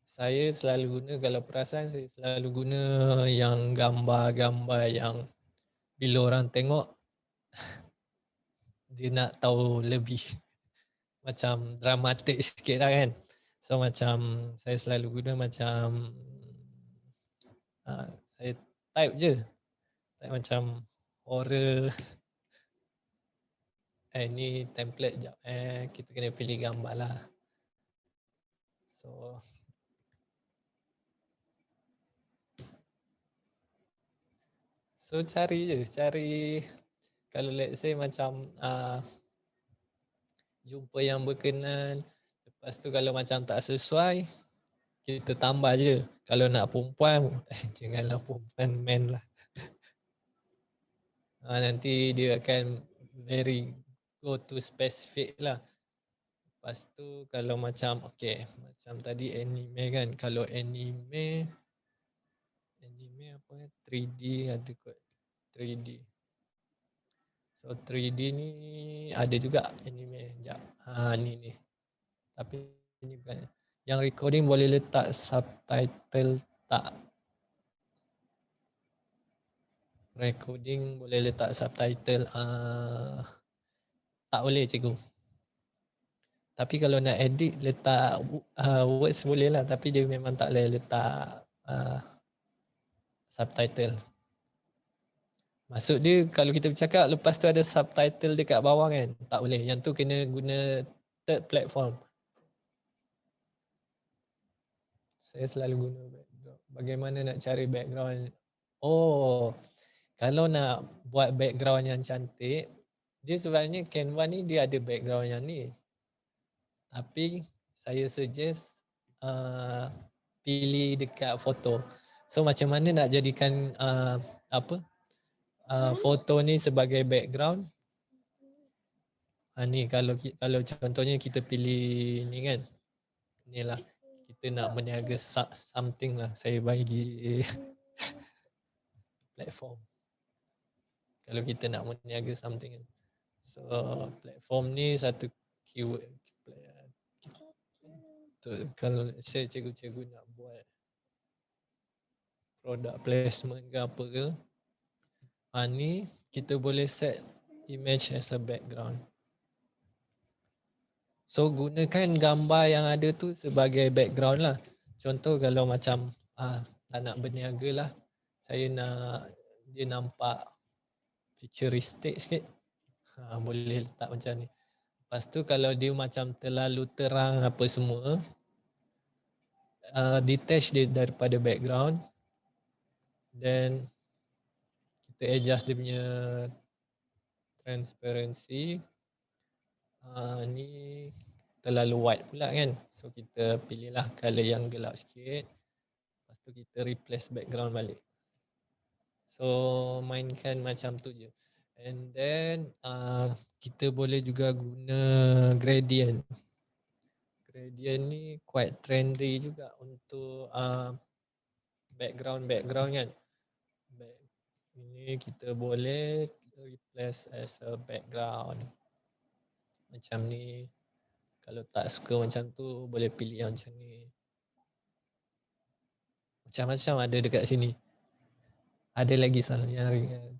Speaker 1: Saya selalu guna, kalau perasan saya selalu guna yang gambar-gambar yang bila orang tengok dia nak tahu lebih. Macam dramatik sikit lah kan. So macam saya selalu guna macam saya type je. Type macam horror. Ni template jap. Kita kena pilih gambar lah. So cari je. Cari kalau let's say macam jumpa yang berkenan. Lepas tu kalau macam tak sesuai, kita tambah je. Kalau nak perempuan, janganlah perempuan, man lah. Nanti dia akan very go to specific lah. Lepas tu kalau macam, okay, macam tadi anime kan. Kalau anime apa 3D ada kot. 3D. So 3D ni ada juga anime. Sekejap. Ni. Tapi ni bukan. Yang recording boleh letak subtitle tak? Recording boleh letak subtitle. Tak boleh cikgu. Tapi kalau nak edit letak words boleh lah. Tapi dia memang tak boleh letak subtitle. Maksud dia kalau kita bercakap lepas tu ada subtitle dekat bawah kan. Tak boleh. Yang tu kena guna third platform. Saya selalu guna background. Bagaimana nak cari background? Kalau nak buat background yang cantik, dia sebenarnya Canva ni dia ada background yang ni. Tapi saya suggest pilih dekat foto. So macam mana nak jadikan foto ni sebagai background? Ni kalau contohnya kita pilih ni kan. Inilah kita nak berniaga something lah. Saya bagi platform. Kalau kita nak berniaga something kan. So platform ni satu keyword. Kalau saya cikgu-cikgu nak buat product placement ke apa ke, ni kita boleh set image as a background. So gunakan gambar yang ada tu sebagai background lah. Contoh kalau macam tak nak berniaga lah, saya nak dia nampak futuristic sikit, boleh letak macam ni. Lepas tu kalau dia macam terlalu terang apa semua, detach dia daripada background, then kita adjust dia punya transparency. Ni terlalu white pula kan, so kita pilihlah color yang gelap sikit. Lepas tu kita replace background balik. So mainkan macam tu je. And then kita boleh juga guna gradient. Gradient ni quite trendy juga untuk background kan. Ini kita boleh replace as a background. Macam ni. Kalau tak suka macam tu, boleh pilih yang macam ni. Macam-macam ada dekat sini. Ada lagi soalan yang ringan.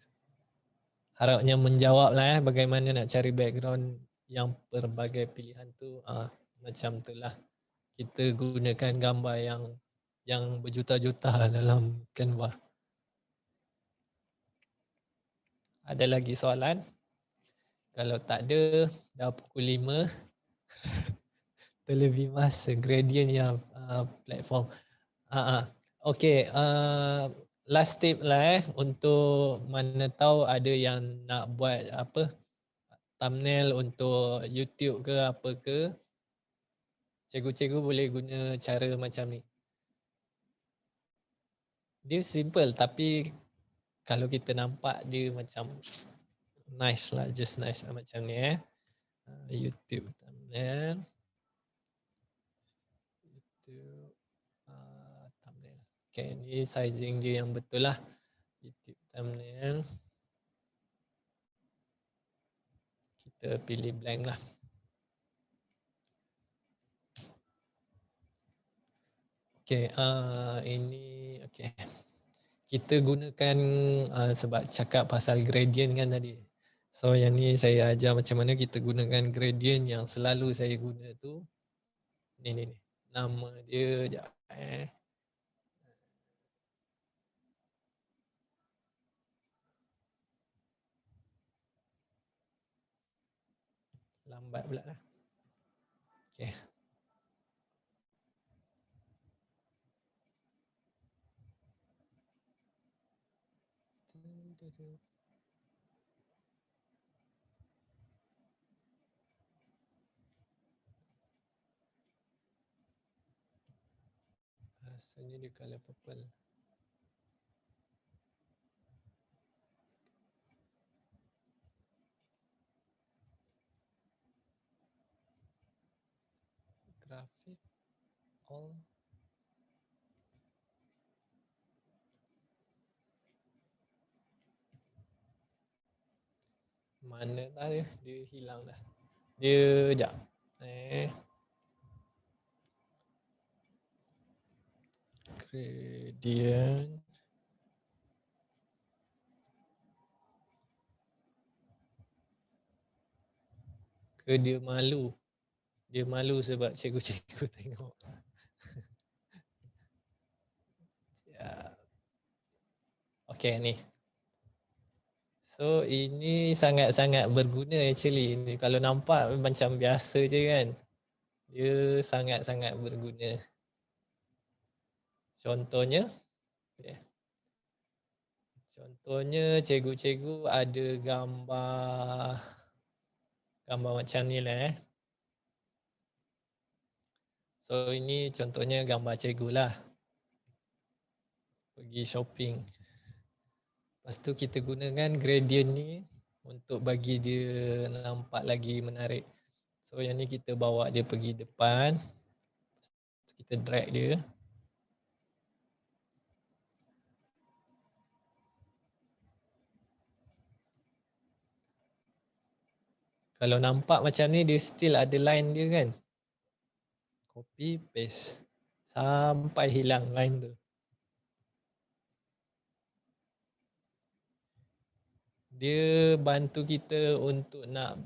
Speaker 1: Harapnya menjawab lah bagaimana nak cari background yang pelbagai pilihan tu. Macam tu lah. Kita gunakan gambar yang berjuta-juta dalam Canva. Ada lagi soalan? Kalau tak ada, dah pukul 5. Terlebih masa gradient yang platform. Okay, last tip lah untuk mana tahu ada yang nak buat apa thumbnail untuk YouTube ke apa ke. Cikgu-cikgu boleh guna cara macam ni. Dia simple tapi kalau kita nampak dia macam nice lah, just nice lah macam ni YouTube thumbnail. YouTube thumbnail. Okay, ni sizing dia yang betul lah. YouTube thumbnail. Kita pilih blank lah. Okay, ini okay. Kita gunakan sebab cakap pasal gradient kan tadi. So yang ni saya ajar macam mana kita gunakan gradient yang selalu saya guna tu. Ni. Nama dia sekejap lambat pula lah. Okay. Rasanya dia colour purple. Grafik all. Mana dah dia hilang dah. Dia sekejap. Gradient. Ke dia malu? Dia malu sebab cikgu-cikgu tengok. Okay ni. So ini sangat-sangat berguna actually. Ini kalau nampak macam biasa je kan. Dia sangat-sangat berguna. Contohnya. Contohnya cikgu-cikgu ada gambar macam ni lah So ini contohnya gambar cikgu lah. Pergi shopping. Lepas tu kita gunakan gradient ni untuk bagi dia nampak lagi menarik. So yang ni kita bawa dia pergi depan. Kita drag dia. Kalau nampak macam ni dia still ada line dia kan. Copy paste sampai hilang line tu. Dia bantu kita untuk nak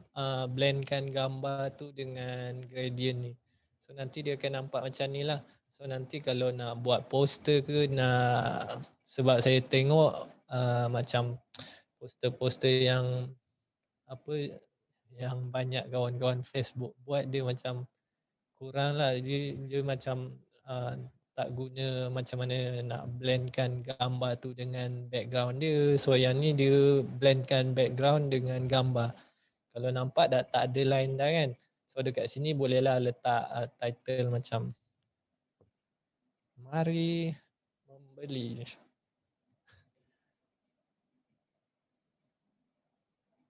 Speaker 1: blendkan gambar tu dengan gradient ni. So nanti dia akan nampak macam ni lah. So nanti kalau nak buat poster ke sebab saya tengok macam poster-poster yang yang banyak kawan-kawan Facebook buat dia macam kurang lah. Dia macam tak guna macam mana nak blendkan gambar tu dengan background dia. So yang ni dia blendkan background dengan gambar. Kalau nampak dah tak ada line dah kan. So dekat sini bolehlah letak title macam mari membeli.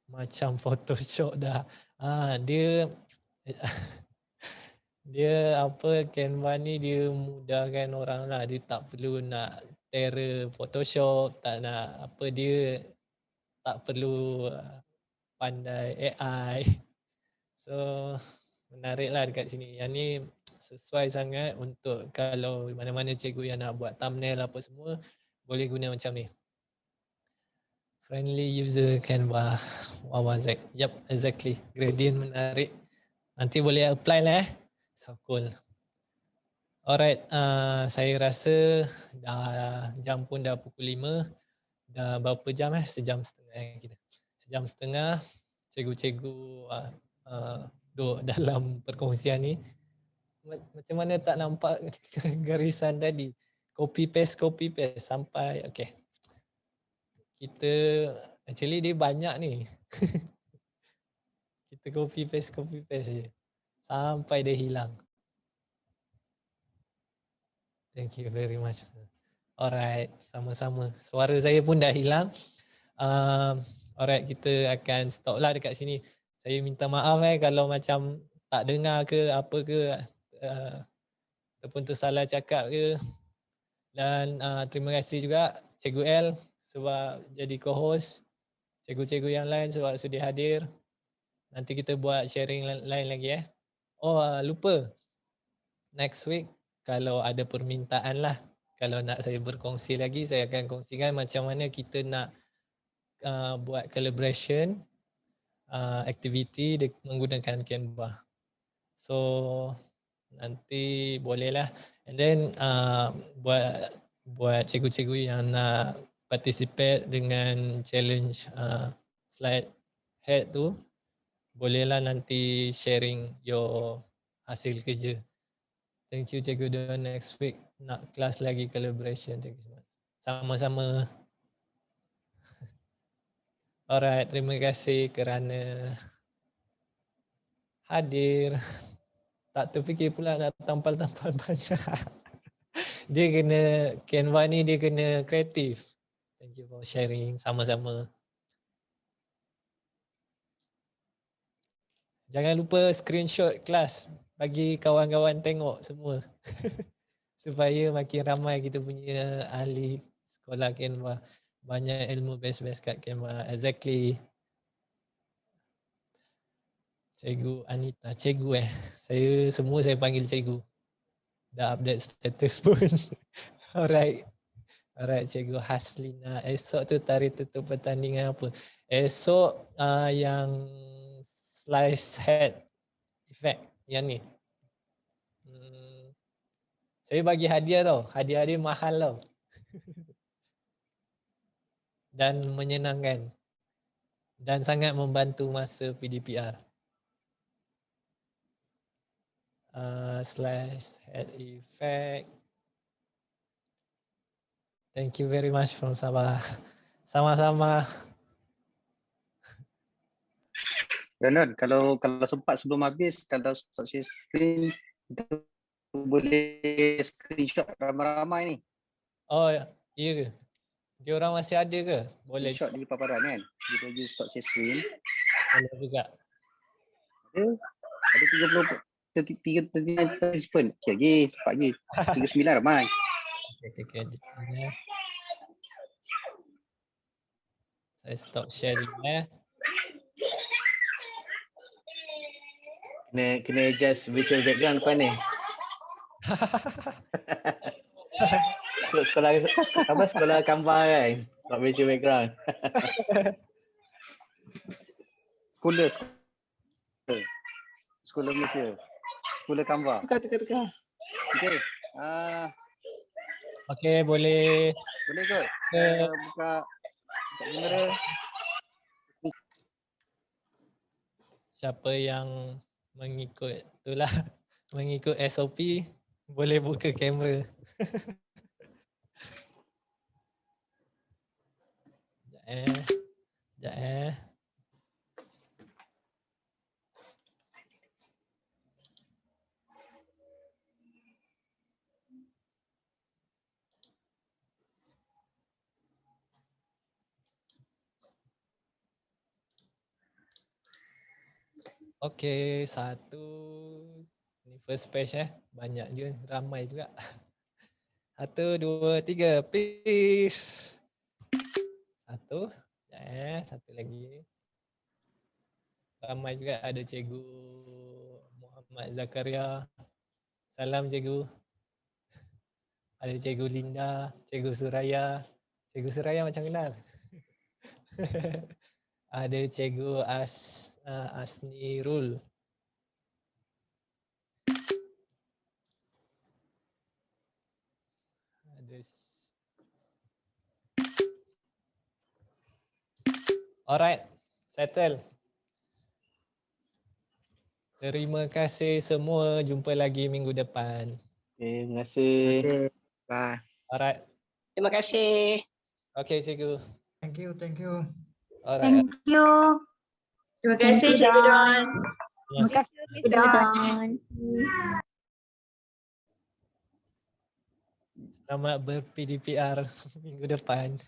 Speaker 1: Macam Photoshop dah. Dia Canva ni dia mudahkan orang lah. Dia tak perlu nak terror Photoshop, tak nak dia tak perlu pandai AI. So menarik lah dekat sini. Yang ni sesuai sangat untuk kalau mana-mana cikgu yang nak buat thumbnail apa semua boleh guna macam ni. Friendly user Canva. Wow, yep, exactly. Gradient menarik. Nanti boleh apply lah So cool. Alright, saya rasa jam pun dah pukul 5. Dah berapa jam Sejam setengah kita. sejam setengah cikgu-cikgu duduk dalam perkongsian ni. Macam mana tak nampak garisan tadi? Copy paste sampai okey. Kita actually dia banyak ni. Kita copy paste je sampai dia hilang. Thank you very much. Alright, sama-sama. Suara saya pun dah hilang. Alright, kita akan stop lah dekat sini. Saya minta maaf kalau macam tak dengar ke apa ke, ataupun tersalah cakap ke. Dan terima kasih juga Cikgu L sebab jadi co-host. Cikgu-cikgu yang lain sebab sudi hadir. Nanti kita buat sharing lain lagi Oh, lupa. Next week kalau ada permintaan lah. Kalau nak saya berkongsi lagi, saya akan kongsikan macam mana kita nak buat collaboration activity menggunakan Canva. So nanti bolehlah. And then buat cikgu-cikgu yang nak participate dengan challenge slide head tu, bolehlah nanti sharing your hasil kerja. Thank you Cikgu Don. Next week nak kelas lagi collaboration. Thank you so much. Sama-sama. Alright, terima kasih kerana hadir. Tak terfikir pula nak tampal-tampal banyak. Dia kena, Canva ni dia kena kreatif. Thank you for sharing. Sama-sama. Jangan lupa screenshot kelas. Bagi kawan-kawan tengok semua. Supaya makin ramai kita punya ahli sekolah Canva. Banyak ilmu best-best kat Canva. Exactly. Cikgu Anita. Cikgu saya panggil cikgu. Dah update status pun. Alright. Alright Cikgu Haslina. Esok tu tarikh tutup pertandingan apa? Esok yang slice head effect yang ni. Saya bagi hadiah tau. Hadiah dia mahal tau. Dan menyenangkan. Dan sangat membantu masa PDPR. Slice head effect. Thank you very much from Sabah. Sama-sama.
Speaker 2: Donon, kalau sempat sebelum habis, kalau stop share screen, kita boleh screenshot ramai-ramai ni.
Speaker 1: Oh, iya ke? Dia orang masih ada ke? Boleh.
Speaker 2: Screenshot di paparan kan? Kita boleh stop share screen.
Speaker 1: Boleh juga.
Speaker 2: Ada 39 participant. Okey lagi, sempat lagi. 39 ramai.
Speaker 1: Okey. Saya stop sharing
Speaker 6: Kena adjust virtual background depan ni. Sekolah Canva kan? Buat virtual background.
Speaker 2: Sekolah Malaysia. Sekolah Canva.
Speaker 6: Tukar.
Speaker 2: Okey.
Speaker 1: Okey, boleh.
Speaker 2: Boleh kot. Buka kamera.
Speaker 1: Siapa yang mengikut itulah, mengikut SOP, boleh buka kamera. Sekejap. Okey, satu. Ini first page banyak je, ramai juga. 1, 2, 3, peace. Satu. Satu lagi. Ramai juga, ada Cikgu Muhammad Zakaria. Salam Cikgu. Ada Cikgu Linda, Cikgu Suraya. Cikgu Suraya macam kenal. Ada Cikgu Asnirul. Alright, Settle. Terima kasih semua. Jumpa lagi minggu depan.
Speaker 6: Okay, terima kasih.
Speaker 5: Terima kasih. Bye.
Speaker 1: Alright.
Speaker 4: Terima kasih.
Speaker 1: Okay, cikgu.
Speaker 7: Thank you, thank you.
Speaker 1: Alright.
Speaker 8: Thank you.
Speaker 9: Terima kasih Cikgu Don.
Speaker 8: Terima kasih, Cikgu Don.
Speaker 1: Selamat ber-PDPR minggu depan.